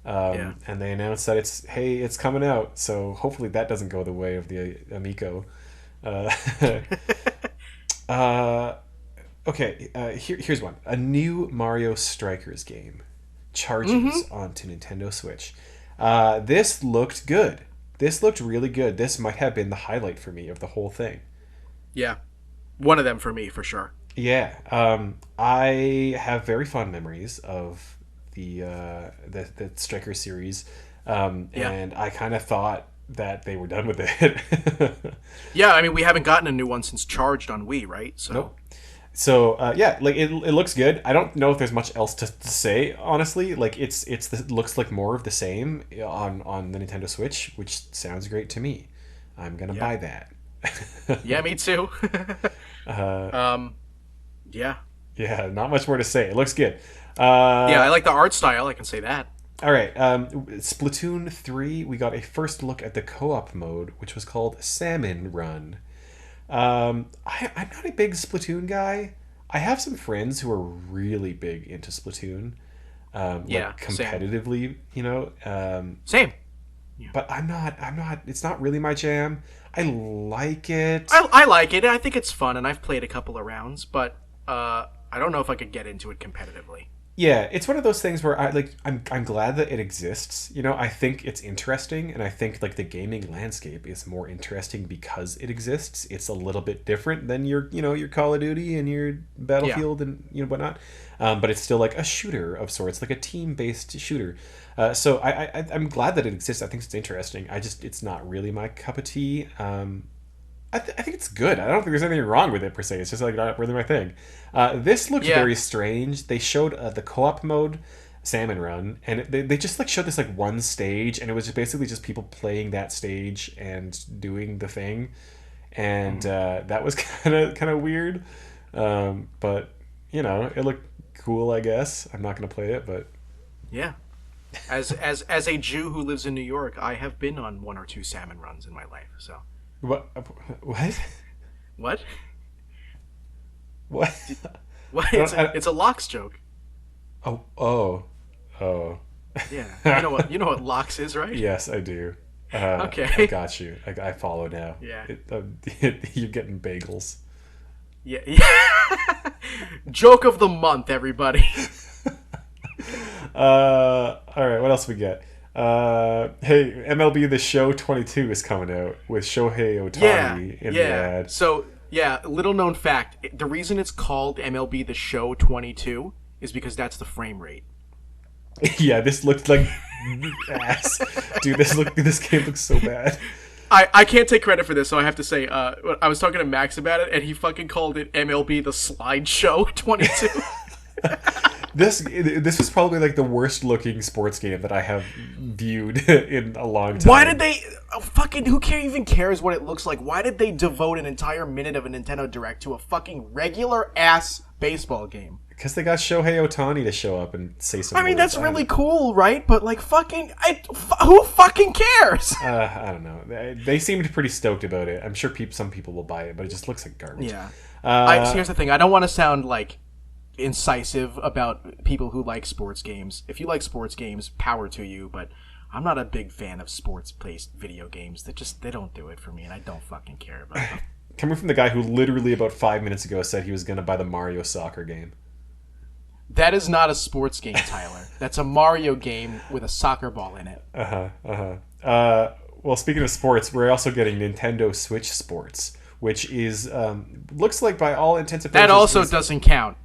And they announced that it's coming out. So hopefully that doesn't go the way of the Amico. Okay, here's one. A new Mario Strikers game. charges onto Nintendo Switch. This looked good. This looked really good. This might have been the highlight for me of the whole thing. Yeah. One of them for me, for sure. Yeah. I have very fond memories of the Striker series. And I kind of thought that they were done with it. Yeah, I mean, we haven't gotten a new one since Charged on Wii, right? So. Nope. So yeah, like it looks good. I don't know if there's much else to say, honestly. Like it looks like more of the same on the Nintendo Switch, which sounds great to me. I'm gonna buy that. Yeah, me too. Yeah. Yeah, not much more to say. It looks good. Yeah, I like the art style. I can say that. All right, Splatoon 3. We got a first look at the co-op mode, which was called Salmon Run. I'm not a big Splatoon guy. I have some friends who are really big into Splatoon, like competitively, Same. Yeah. But I'm not. It's not really my jam. I like it. I like it. I think it's fun, and I've played a couple of rounds, but I don't know if I could get into it competitively. Yeah, it's one of those things where I'm glad that it exists. I think it's interesting, and I think like the gaming landscape is more interesting because it exists. It's a little bit different than your Call of Duty and your Battlefield and whatnot. But it's still like a shooter of sorts, like a team-based shooter. So I'm glad that it exists. I think it's interesting. It's not really my cup of tea. I think it's good. I don't think there's anything wrong with it per se. It's just like not really my thing. This looked very strange. They showed the co-op mode, Salmon Run, and they just like showed this like one stage, and it was just basically just people playing that stage and doing the thing, and that was kind of weird. But it looked cool. I guess I'm not gonna play it, but yeah. As a Jew who lives in New York, I have been on one or two salmon runs in my life. So. What? What? What? What? It's a Lox joke. Oh. Yeah. You know what Lox is, right? Yes, I do. Okay. I got you. I follow now. Yeah. You're getting bagels. Yeah. Joke of the month, everybody. All right. What else we got? Hey, MLB The Show 22 is coming out with Shohei Ohtani in the ad. So, little known fact. The reason it's called MLB The Show 22 is because that's the frame rate. Yeah, this looked like ass. Dude, this game looks so bad. I can't take credit for this, so I have to say, I was talking to Max about it, and he fucking called it MLB The Slideshow 22. This was probably like the worst looking sports game that I have viewed in a long time. Why did they who even cares what it looks like? Why did they devote an entire minute of a Nintendo Direct to a fucking regular ass baseball game? Because they got Shohei Ohtani to show up and say something. I mean, that's really cool, right? But like, who fucking cares? I don't know. They seemed pretty stoked about it. I'm sure some people will buy it, but it just looks like garbage. Yeah. Here's the thing. I don't want to sound like incisive about people who like sports games. If you like sports games, power to you, but I'm not a big fan of sports-based video games. They don't do it for me, and I don't fucking care about them. Coming from the guy who literally about 5 minutes ago said he was going to buy the Mario soccer game. That is not a sports game, Tyler. That's a Mario game with a soccer ball in it. Well, speaking of sports, we're also getting Nintendo Switch Sports, which is looks like by all intents and purposes... That also doesn't count.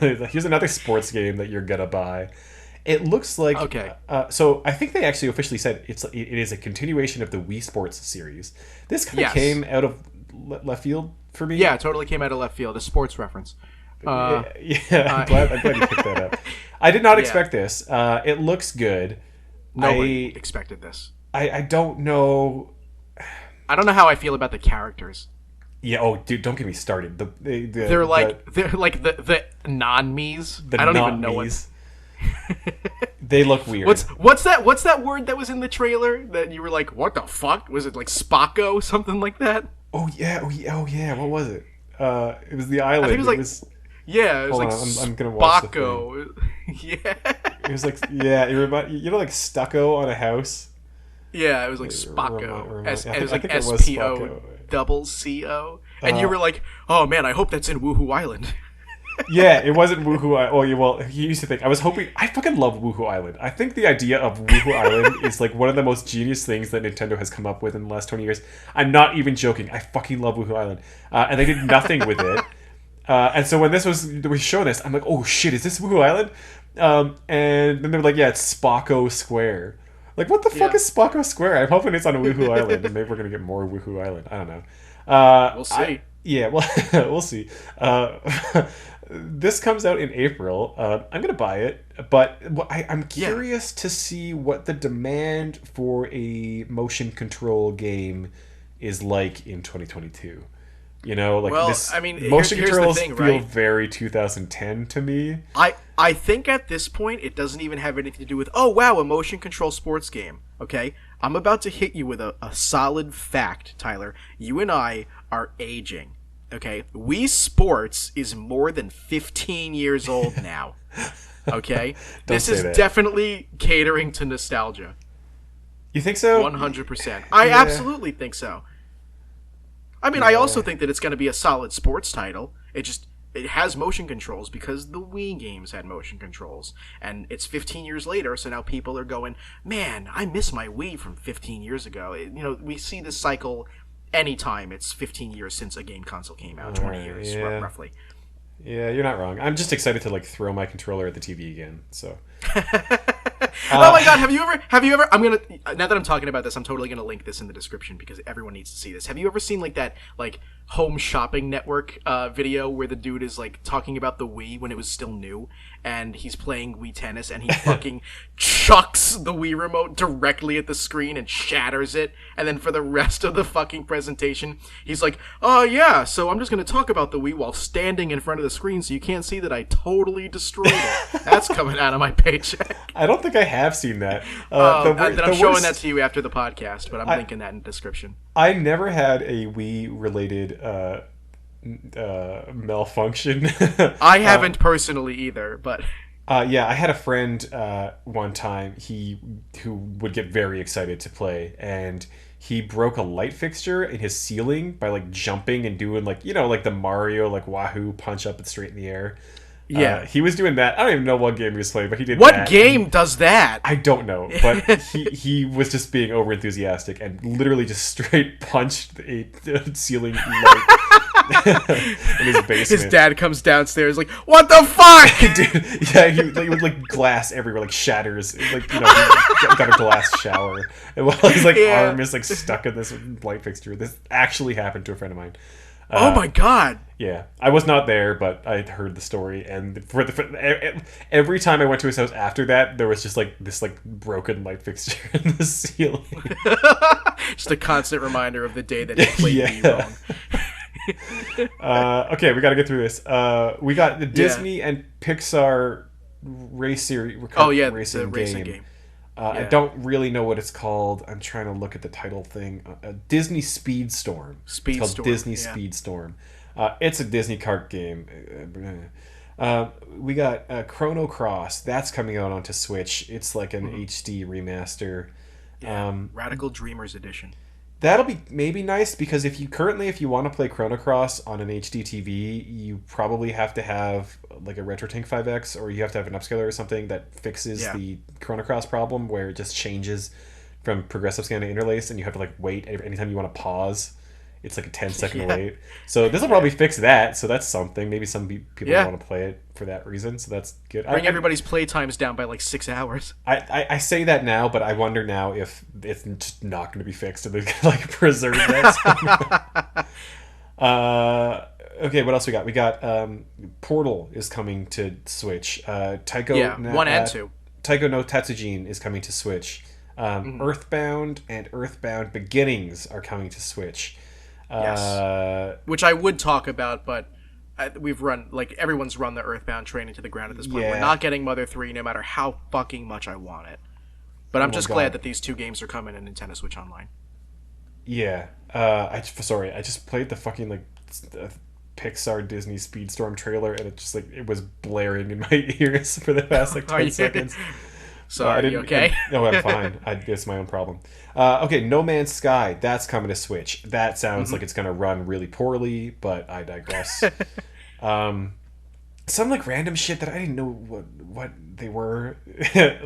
Here's another sports game that you're gonna buy. It looks like okay. So I think they actually officially said it is a continuation of the Wii Sports series. This kind of came out of left field for me. Yeah, it totally came out of left field. A sports reference. I'm glad you picked that up. I did not expect this. It looks good. Nobody expected this. I don't know. I don't know how I feel about the characters. Yeah. Oh, dude, don't get me started. They're like the non-me's. I don't even know what. They look weird. What's that word that was in the trailer that you were like, what the fuck? Was it like Spocko, something like that? Oh yeah. What was it? It was the island. I think it was like. Yeah, it was like I'm gonna watch Spocko. Yeah. It was like like stucco on a house. Yeah, it was like Spocko. It was like SPO double CO. And you were like, oh man, I hope that's in Woohoo Island. Yeah, it wasn't Woohoo Island. Oh, yeah, well, he used to think. I was hoping. I fucking love Woohoo Island. I think the idea of Woohoo Island is like one of the most genius things that Nintendo has come up with in the last 20 years. I'm not even joking. I fucking love Woohoo Island. And they did nothing with it. And so when we show this, I'm like, oh shit, is this Woohoo Island? And then they were like, yeah, it's Spocko Square. Like, what the fuck is Spocko Square? I'm hoping it's on Woohoo Island, and maybe we're gonna get more Woohoo Island. I don't know. We'll see. Yeah, well, we'll see. This comes out in April. I'm gonna buy it, but I'm curious to see what the demand for a motion control game is like in 2022. You know, like this. I mean, motion here's controls the thing, feel right? very 2010 to me. I think at this point it doesn't even have anything to do with, oh wow, a motion control sports game. Okay, I'm about to hit you with a solid fact, Tyler. You and I are aging. Okay, Wii Sports is more than 15 years old now. Okay, this is definitely catering to nostalgia. You think so? 100%. I absolutely think so. I mean, I also think that it's going to be a solid sports title. It has motion controls because the Wii games had motion controls. And it's 15 years later, so now people are going, man, I miss my Wii from 15 years ago. We see this cycle anytime it's 15 years since a game console came out, 20 years, roughly. Yeah, you're not wrong. I'm just excited to, like, throw my controller at the TV again, so... Oh my god, have you ever now that I'm talking about this, I'm totally gonna link this in the description because everyone needs to see this. Have you ever seen like that like Home Shopping Network video where the dude is like talking about the Wii when it was still new and he's playing Wii Tennis and he fucking chucks the Wii remote directly at the screen and shatters it, and then for the rest of the fucking presentation he's like, oh yeah, so I'm just gonna talk about the Wii while standing in front of the screen so you can't see that I totally destroyed it. That's coming out of my paycheck. I don't think I have seen that. I'm showing that to you after the podcast, but I'm linking that in the description. I never had a Wii-related malfunction. I haven't personally either, but... yeah, I had a friend one time who would get very excited to play, and he broke a light fixture in his ceiling by like jumping and doing like, like the Mario like wahoo punch up and straight in the air. Yeah, he was doing that. I don't even know what game he was playing, but he did that. What game does that? I don't know, but he was just being over enthusiastic and literally just straight punched a ceiling light in his basement. His dad comes downstairs like, "What the fuck, dude?" Yeah, he would like glass everywhere, like shatters, like he got a glass shower, and while his like arm is like stuck in this light fixture. This actually happened to a friend of mine. Oh my god! Yeah, I was not there, but I heard the story, and every time I went to his house after that, there was just like this like broken light fixture in the ceiling. Just a constant reminder of the day that he played me wrong. Okay, we got to get through this. We got the Disney and Pixar racing game. I don't really know what it's called. I'm trying to look at the title thing. Disney Speedstorm. It's called Disney Speedstorm. It's a Disney kart game. We got Chrono Cross. That's coming out onto Switch. It's like an HD remaster. Radical Dreamers Edition. That'll be maybe nice because if you want to play Chrono Cross on an HD TV, you probably have to have like a RetroTink 5X, or you have to have an upscaler or something that fixes the Chrono Cross problem where it just changes from progressive scan to interlace, and you have to like wait anytime you want to pause. It's like a 10-second wait. So this will probably fix that. So that's something. Maybe some people want to play it for that reason. So that's good. Bring everybody's play times down by like 6 hours. I say that now, but I wonder now if it's just not going to be fixed and they're going to like preserve that. Okay, what else we got? We got Portal is coming to Switch. Taiko 1 and 2. Taiko no Tatsujin is coming to Switch. Earthbound and Earthbound Beginnings are coming to Switch. Yes. Which I would talk about, but everyone's run the Earthbound train into the ground at this point. We're not getting Mother 3 no matter how fucking much I want it. But I'm just glad that these two games are coming in Nintendo Switch Online. Yeah. I just played the fucking like Pixar Disney Speedstorm trailer, and it was blaring in my ears for the past like 10 seconds. Sorry, you okay? No, I'm fine. It's my own problem. Okay, No Man's Sky. That's coming to Switch. That sounds like it's going to run really poorly, but I digress. some like random shit that I didn't know what they were.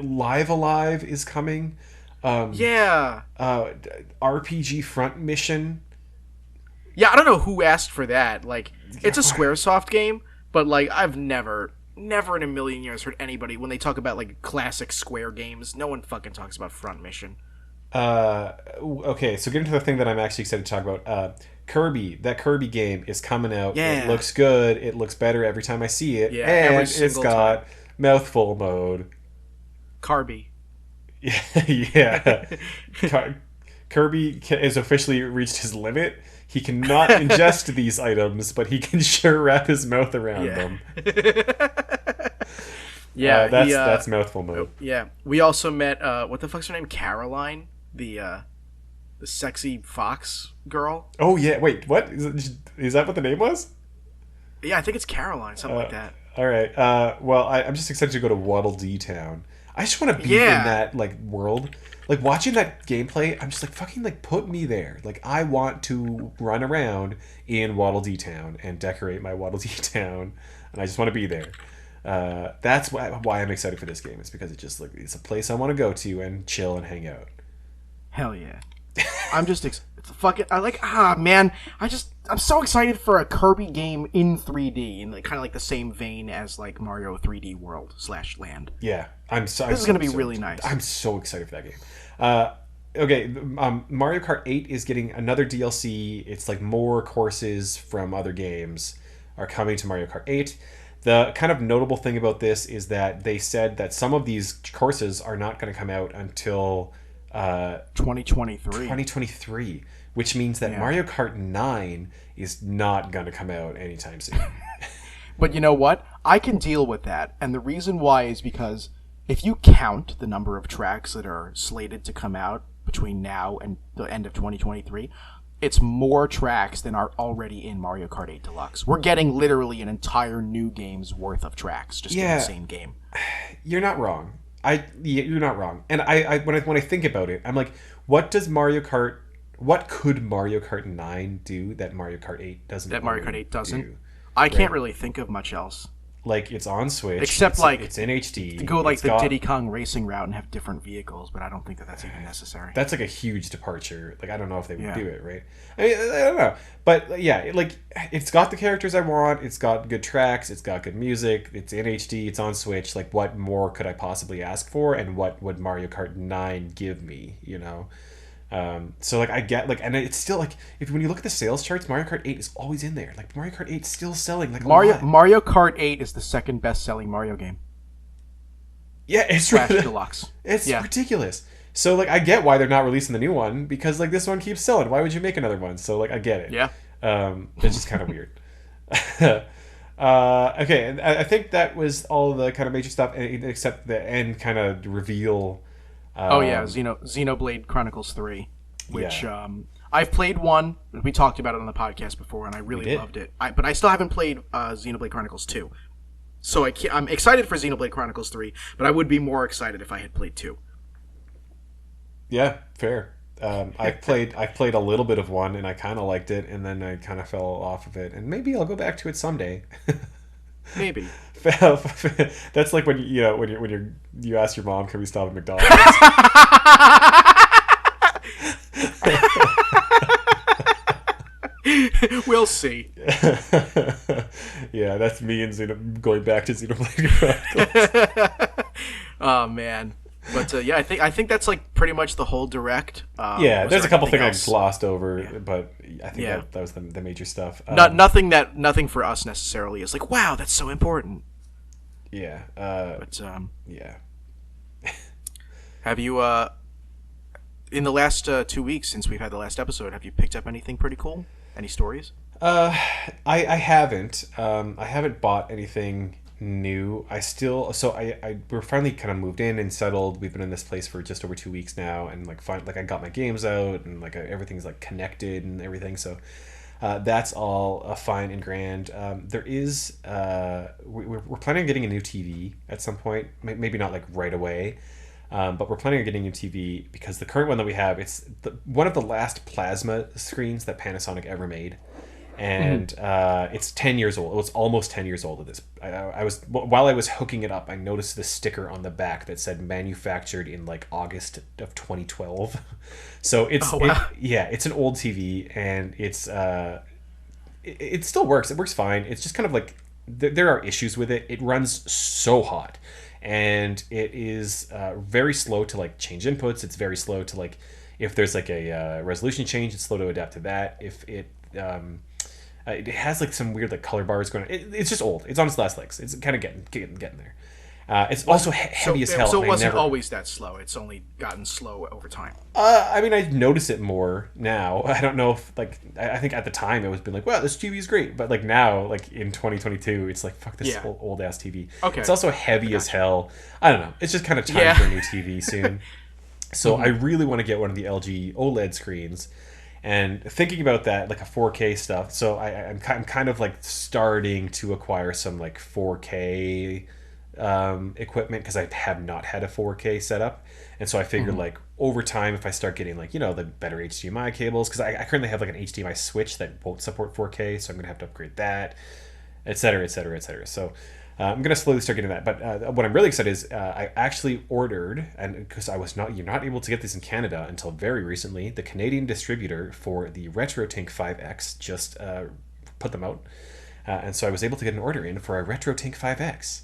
Live Alive is coming. Um, Yeah. uh, RPG Front Mission. Yeah, I don't know who asked for that. Like, Yeah, it's a SquareSoft game, but like I've never in a million years heard anybody when they talk about like classic Square games, no one fucking talks about Front Mission. Okay, so getting to the thing that I'm actually excited to talk about. Kirby, that Kirby game is coming out. It Yeah. looks good. It looks better every time I see it, Yeah, every and it's single time. got mouthful mode. Carby. Yeah, Car- Kirby has officially reached his limit. He cannot ingest these items, but he can sure wrap his mouth around Yeah. them. Yeah, he That's mouthful mode. yeah. We also met what the fuck's her name? Caroline, the sexy fox girl. Oh yeah, wait, what is that? What the name was? Yeah, I think it's Caroline, something like that. All right. Well, I'm just excited to go to Waddle Dee Town. I just want to be in Yeah. that like world. Like watching that gameplay, I'm just like fucking like put me there. Like I want to run around in Waddle Dee Town and decorate my Waddle Dee Town, and I just want to be there. That's why I'm excited for this game. It's because it's a place I want to go to and chill and hang out. Hell yeah. I'm just fucking. I like. Man. I'm so excited for a Kirby game in 3D in like kind of like the same vein as like Mario 3D World / Land. Yeah, This is gonna be really nice. I'm so excited for that game. Okay, Mario Kart 8 is getting another DLC. It's like more courses from other games are coming to Mario Kart 8. The kind of notable thing about this is that they said that some of these courses are not going to come out until 2023. 2023, which means that Yeah. Mario Kart 9 is not going to come out anytime soon. But you know what? I can deal with that, and the reason why is because if you count the number of tracks that are slated to come out between now and the end of 2023, it's more tracks than are already in Mario Kart 8 Deluxe. We're getting literally an entire new game's worth of tracks just in Yeah. the same game. You're not wrong. You're not wrong. And when I think about it, I'm like, what could Mario Kart 9 do that Mario Kart 8 doesn't? That Mario Kart already 8 doesn't. do? I can't Right. really think of much else. Like it's on Switch, Except, it's, like, it's in HD. To go like it's the got- Diddy Kong racing route and have different vehicles, but I don't think that that's even necessary. That's like a huge departure. Like I don't know if they would Yeah. do it, right? I mean, I don't know, but yeah, like it's got the characters I want. It's got good tracks. It's got good music. It's in HD. It's on Switch. Like what more could I possibly ask for? And what would Mario Kart 9 give me? You know. So like I get like, and it's still like if when you look at the sales charts, Mario Kart 8 is always in there. Like Mario Kart 8 's still selling like a lot. Mario Kart 8 is the second best selling Mario game. Yeah, it's Slash Deluxe. It's Yeah. ridiculous. So like I get why they're not releasing the new one because like this one keeps selling. Why would you make another one? So like I get it. Yeah. It's just kind of weird. Okay, and I think that was all the kind of major stuff except the end kind of reveal. Oh yeah, Xenoblade Chronicles 3, which Yeah. I've played one. We talked about it on the podcast before, and I really did. loved it. But I still haven't played Xenoblade Chronicles 2. So I'm excited for Xenoblade Chronicles 3, but I would be more excited if I had played 2. Yeah, fair. I've played a little bit of one and I kind of liked it, and then I kind of fell off of it, and maybe I'll go back to it someday. Maybe. That's like when you ask your mom, can we stop at McDonald's? We'll see. Yeah, that's me and going back to Xenoblade Chronicles. Oh man. But yeah, I think that's like pretty much the whole direct. Yeah, Was there's there a couple anything things I else? glossed over, but I think Yeah. that was the major stuff. Nothing for us necessarily is like, wow, that's so important. Yeah, But yeah. have you in the last 2 weeks since we've had the last episode, have you picked up anything pretty cool? Any stories? I haven't. I haven't bought anything new. We're finally kind of moved in and settled. We've been in this place for just over 2 weeks now, and like I got my games out, and like everything's like connected and everything. So that's all fine and grand. There is we're planning on getting a new TV at some point. Maybe not like right away. But we're planning on getting a new TV because the current one that we have, it's one of the last plasma screens that Panasonic ever made. and it's 10 years old. It was almost 10 years old at this. I was while I was hooking it up, I noticed the sticker on the back that said manufactured in like August of 2012. So it's an old TV, and it still works. It works fine. It's just kind of like there are issues with it. It runs so hot, and it is very slow to like change inputs. It's very slow to like if there's like a resolution change, it's slow to adapt to that. If it has like some weird like color bars going on. It's just old. It's on its last legs. It's kind of getting there. It's also heavy as hell. So it wasn't always that slow. It's only gotten slow over time. I mean, I notice it more now. I don't know if like I think at the time it was been like, wow, this TV is great, but like now, like in 2022, it's like fuck this old ass TV. Okay. It's also heavy as hell. I don't know. It's just kind of time for a new TV soon. So I really want to get one of the LG OLED screens. And thinking about that, like a 4K stuff, so I'm kind of like starting to acquire some like 4K equipment because I have not had a 4K setup, and so I figured like over time, if I start getting like the better HDMI cables, because I currently have like an HDMI switch that won't support 4K, so I'm gonna have to upgrade that, etc., etc., etc. So I'm gonna slowly start getting that. But what I'm really excited is I actually ordered, and because you're not able to get this in Canada until very recently, the Canadian distributor for the RetroTink 5X just put them out, and so I was able to get an order in for a RetroTink 5X.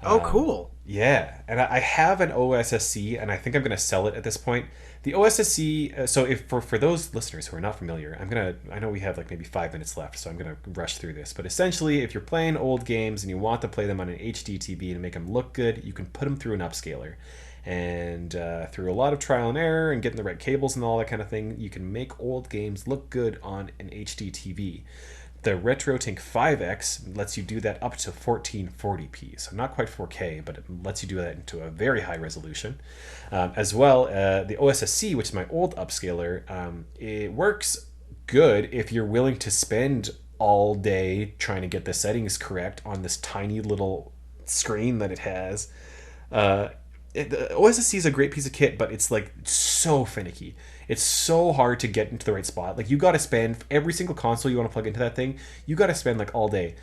Oh, cool. Yeah, and I have an OSSC, and I think I'm going to sell it at this point. The OSSC, so if for those listeners who are not familiar, I know we have like maybe 5 minutes left, so I'm going to rush through this. But essentially, if you're playing old games and you want to play them on an HD TV and make them look good, you can put them through an upscaler. And through a lot of trial and error and getting the right cables and all that kind of thing, you can make old games look good on an HD TV. The RetroTink 5X lets you do that up to 1440p, so not quite 4K, but it lets you do that into a very high resolution. As well, the OSSC, which is my old upscaler, it works good if you're willing to spend all day trying to get the settings correct on this tiny little screen that it has. The OSSC is a great piece of kit, but it's like so finicky. It's so hard to get into the right spot. Like you got to spend every single console you want to plug into that thing. You got to spend like all day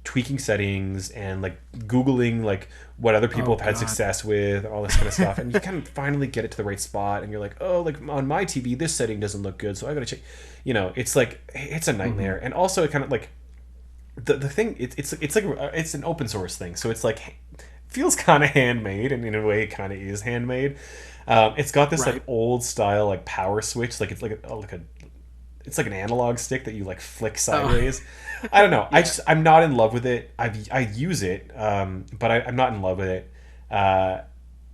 tweaking settings and like Googling like what other people have had success with, all this kind of stuff. And you kind of finally get it to the right spot, and you're like, oh, like on my TV, this setting doesn't look good, so I got to check. It's like it's a nightmare. And also it kind of like the thing. It's like it's an open source thing, so it's like feels kind of handmade, and in a way it kind of is handmade. It's got this like old style like power switch, like it's like it's like an analog stick that you like flick sideways. I don't know. I'm not in love with it. I use it, but I'm not in love with it.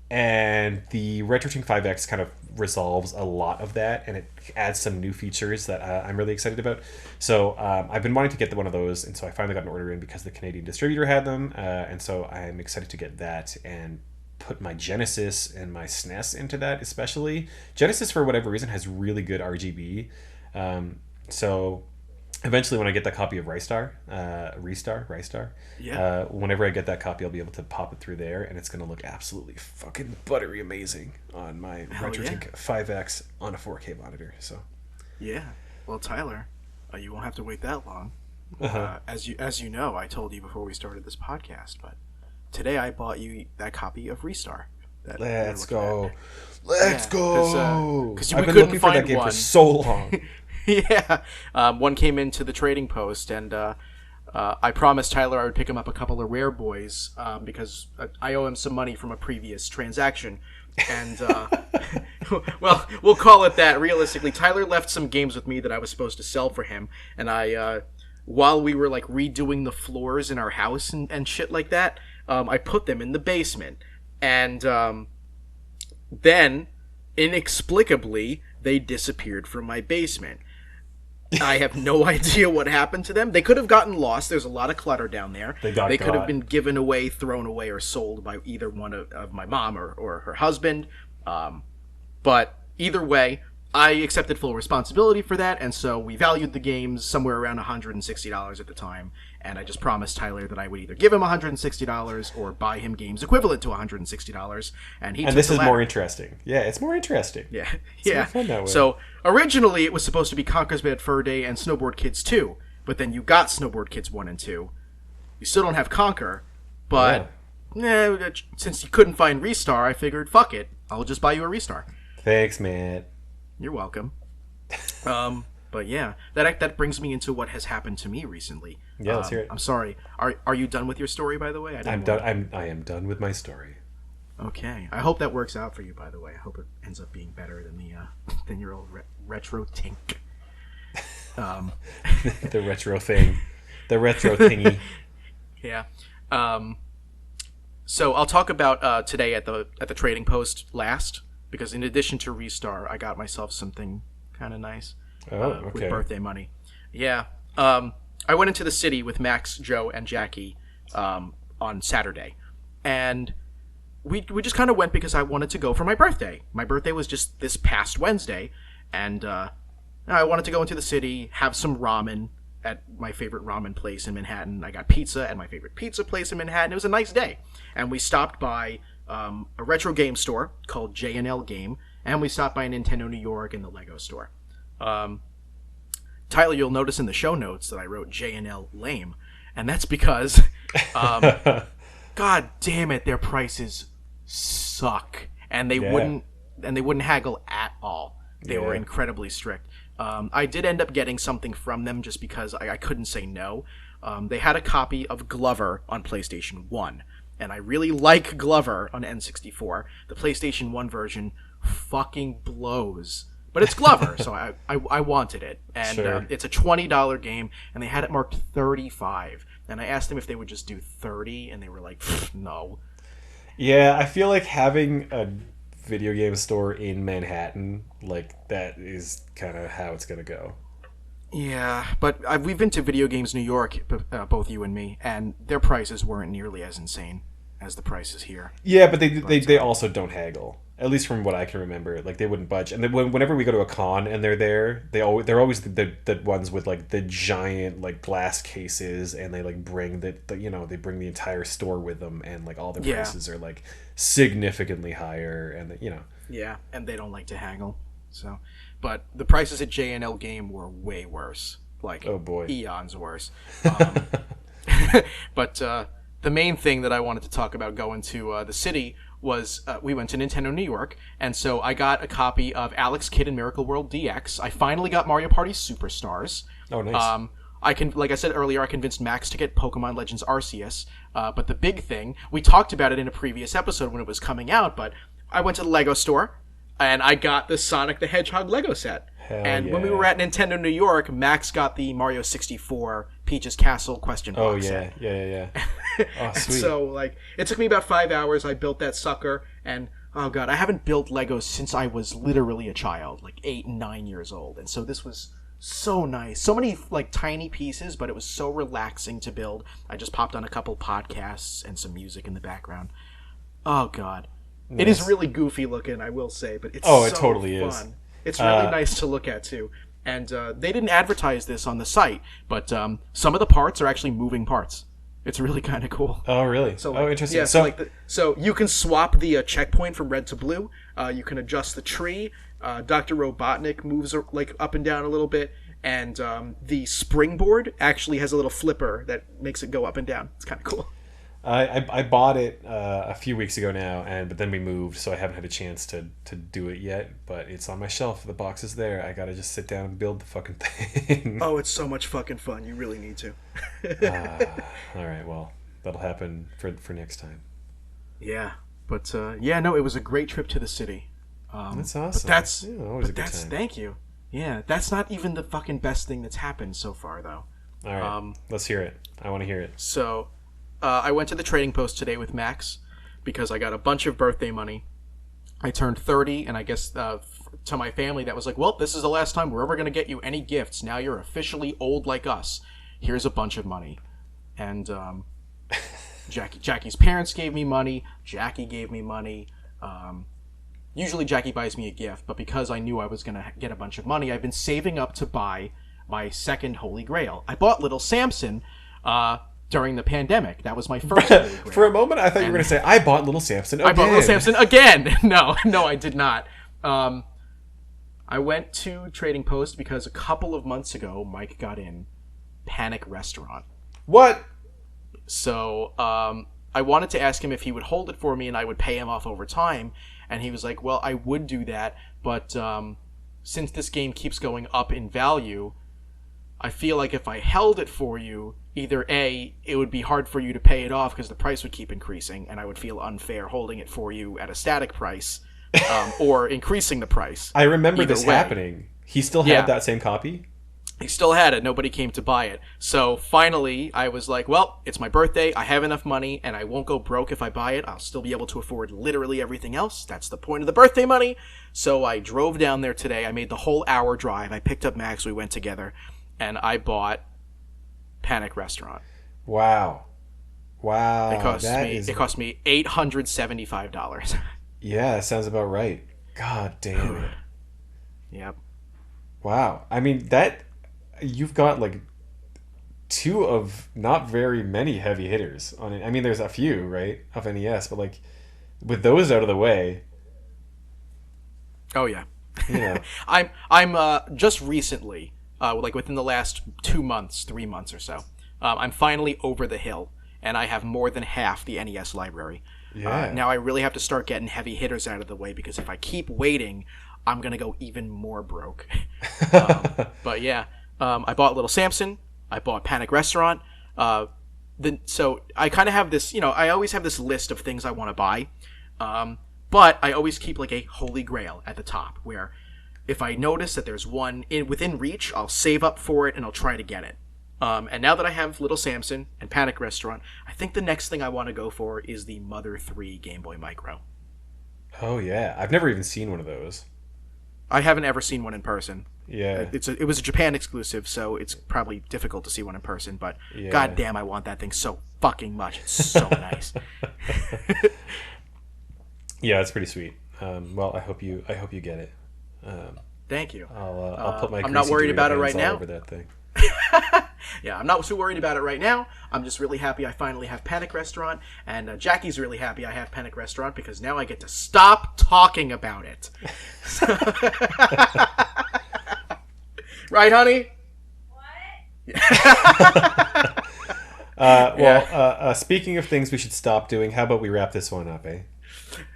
And the RetroTink 5X kind of resolves a lot of that, and it adds some new features that I'm really excited about. So I've been wanting to get one of those, and so I finally got an order in because the Canadian distributor had them, and so I'm excited to get that and put my Genesis and my SNES into that. Especially Genesis, for whatever reason, has really good RGB. So eventually, when I get that copy of Ristar, whenever I get that copy, I'll be able to pop it through there, and it's going to look absolutely fucking buttery amazing on my RetroTink 5X on a 4K monitor. So, yeah. Well, Tyler, you won't have to wait that long. As you know, I told you before we started this podcast, but today I bought you that copy of Ristar. Let's go. Let's go. Because I've been looking for that game for so long. Yeah. One came into the trading post, and I promised Tyler I would pick him up a couple of rare boys because I owe him some money from a previous transaction. And, well, we'll call it that. Realistically, Tyler left some games with me that I was supposed to sell for him, and while we were, like, redoing the floors in our house and shit like that, I put them in the basement. And then, inexplicably, they disappeared from my basement. I have no idea what happened to them. They could have gotten lost. There's a lot of clutter down there. They could have been given away, thrown away, or sold by either one of my mom or her husband. But either way, I accepted full responsibility for that, and so we valued the games somewhere around $160 at the time, and I just promised Tyler that I would either give him $160 or buy him games equivalent to $160, and he took this the is latter. more interesting. Yeah, it's more interesting. Yeah, it's more fun that way. So originally it was supposed to be Conker's Bad Fur Day and Snowboard Kids 2, but then you got Snowboard Kids 1 and 2. You still don't have Conquer, but since you couldn't find Restar, I figured, fuck it, I'll just buy you a Restar. Thanks, man. You're welcome. But yeah, that brings me into what has happened to me recently. Yeah, let's hear it. I'm sorry. Are you done with your story, by the way? I'm done. I am done with my story. Okay. I hope that works out for you, by the way. I hope it ends up being better than than your old retro tink. The retro thing. The retro thingy. Yeah. So I'll talk about today at the trading post last, because in addition to Restar, I got myself something kind of nice. Okay. With birthday money. Yeah. I went into the city with Max, Joe, and Jackie on Saturday. And we just kind of went because I wanted to go for my birthday. My birthday was just this past Wednesday. And I wanted to go into the city, have some ramen at my favorite ramen place in Manhattan. I got pizza at my favorite pizza place in Manhattan. It was a nice day. And we stopped by a retro game store called J&L Game. And we stopped by Nintendo New York and the Lego store. Tyler, you'll notice in the show notes that I wrote J&L lame, and that's because, god damn it, their prices suck, and they wouldn't haggle at all. They were incredibly strict. I did end up getting something from them just because I couldn't say no. They had a copy of Glover on PlayStation 1, and I really like Glover on N64. The PlayStation 1 version fucking blows. But it's Glover, so I wanted it. And Sure. It's a $20 game, and they had it marked 35. And I asked them if they would just do 30, and they were like, no. Yeah, I feel like having a video game store in Manhattan, like, that is kind of how it's going to go. Yeah, but we've been to Video Games New York, both you and me, and their prices weren't nearly as insane as the prices here. Yeah, but they also don't haggle. At least from what I can remember, like they wouldn't budge. And then whenever we go to a con and they're there, they're always the ones with like the giant like glass cases, and they like bring they bring the entire store with them, and like all the prices are like significantly higher, and Yeah, and they don't like to haggle. So, but the prices at J&L Game were way worse. Like, oh boy, eons worse. But the main thing that I wanted to talk about going to the city was we went to Nintendo New York, and so I got a copy of Alex Kidd in Miracle World DX. I finally got Mario Party Superstars. Oh, nice. Like I said earlier, I convinced Max to get Pokemon Legends Arceus. But the big thing, we talked about it in a previous episode when it was coming out, but I went to the Lego store, and I got the Sonic the Hedgehog Lego set. When we were at Nintendo New York, Max got the Mario 64 Peach's Castle question box set. Yeah. Oh, sweet. So, like, it took me about 5 hours. I built that sucker, and, oh god, I haven't built Legos since I was literally a child, like 8 and 9 years old, and so this was so nice. So many, like, tiny pieces, but it was so relaxing to build. I just popped on a couple podcasts and some music in the background. Oh god. Nice. It is really goofy looking, I will say, but it's so it totally fun. Is. It's really nice to look at, too. And they didn't advertise this on the site, but some of the parts are actually moving parts. It's really kind of cool. Oh, really? So, oh, interesting. Yeah, so you can swap the checkpoint from red to blue. You can adjust the tree. Dr. Robotnik moves like up and down a little bit. And the springboard actually has a little flipper that makes it go up and down. It's kind of cool. I bought it a few weeks ago now, but then we moved, so I haven't had a chance to do it yet. But it's on my shelf. The box is there. I gotta just sit down and build the fucking thing. Oh, it's so much fucking fun. You really need to. All right, well, that'll happen for next time. Yeah, but it was a great trip to the city. That's awesome. But always a good time. Thank you. Yeah, that's not even the fucking best thing that's happened so far, though. All right, let's hear it. I want to hear it. So, I went to the trading post today with Max because I got a bunch of birthday money. I turned 30, and I guess to my family that was like, well, this is the last time we're ever going to get you any gifts. Now you're officially old like us. Here's a bunch of money. And Jackie's parents gave me money. Jackie gave me money. Usually Jackie buys me a gift, but because I knew I was going to get a bunch of money, I've been saving up to buy my second Holy Grail. I bought Little Samson during the pandemic. That was my first Holy Grail. For a moment, I thought you were going to say, I bought Little Samson again. I bought Little Samson again! No, I did not. I went to Trading Post because a couple of months ago, Mike got in Panic Restaurant. What? So I wanted to ask him if he would hold it for me and I would pay him off over time. And he was like, well, I would do that, but since this game keeps going up in value, I feel like if I held it for you, either A, it would be hard for you to pay it off because the price would keep increasing, and I would feel unfair holding it for you at a static price, or increasing the price. I remember Either this way. happening. He still had that same copy? He still had it. Nobody came to buy it. So finally, I was like, well, it's my birthday. I have enough money, and I won't go broke if I buy it. I'll still be able to afford literally everything else. That's the point of the birthday money. So I drove down there today. I made the whole hour drive. I picked up Max. We went together, and I bought Panic Restaurant. Wow. It cost me $875. Yeah, that sounds about right. God damn it. Yep. Wow. I mean, you've got like two of not very many heavy hitters on it. I mean, there's a few, right, of NES, but like with those out of the way. Oh yeah. Yeah. I'm just recently, like within the last 3 months or so, I'm finally over the hill, and I have more than half the NES library. Yeah. Now I really have to start getting heavy hitters out of the way, because if I keep waiting, I'm gonna go even more broke. But yeah, I bought Little Samson. I bought Panic Restaurant. So I kind of have this, I always have this list of things I want to buy, but I always keep like a holy grail at the top, where if I notice that there's one within reach, I'll save up for it and I'll try to get it. And now that I have Little Samson and Panic Restaurant, I think the next thing I want to go for is the Mother 3 Game Boy Micro. Oh yeah, I've never even seen one of those. I haven't ever seen one in person. Yeah. It was a Japan exclusive, so it's probably difficult to see one in person, but Yeah. God damn, I want that thing so fucking much. It's so nice. Yeah, it's pretty sweet. Well, I hope you get it. Thank you. I'll put my. I'm not worried greasy about it Dorito right hands all now. over that thing. Yeah, I'm not too worried about it right now. I'm just really happy I finally have Panic Restaurant, and Jackie's really happy I have Panic Restaurant because now I get to stop talking about it. Right, honey? Well, speaking of things we should stop doing, how about we wrap this one up, eh?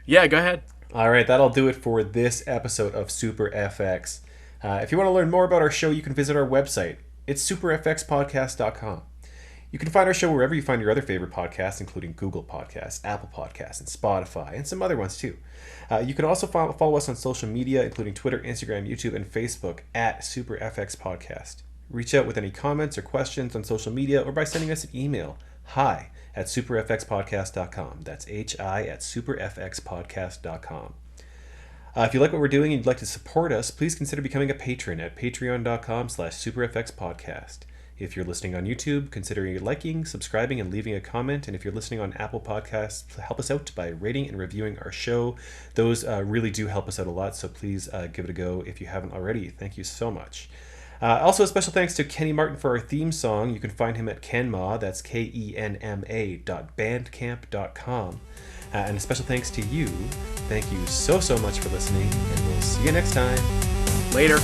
Yeah, go ahead. All right, that'll do it for this episode of Super FX. If you want to learn more about our show, you can visit our website. It's superfxpodcast.com. You can find our show wherever you find your other favorite podcasts, including Google Podcasts, Apple Podcasts, and Spotify, and some other ones too. You can also follow us on social media, including Twitter, Instagram, YouTube, and Facebook at superfxpodcast. Reach out with any comments or questions on social media or by sending us an email, hi@superfxpodcast.com. That's hi@superfxpodcast.com. If you like what we're doing and you'd like to support us, please consider becoming a patron at patreon.com/superfxpodcast. If you're listening on YouTube, consider liking, subscribing, and leaving a comment. And if you're listening on Apple Podcasts, help us out by rating and reviewing our show. Those really do help us out a lot, so please give it a go if you haven't already. Thank you so much. Also, a special thanks to Kenny Martin for our theme song. You can find him at Kenma, that's KENMA.bandcamp.com. And a special thanks to you. Thank you so much for listening, and we'll see you next time. Later.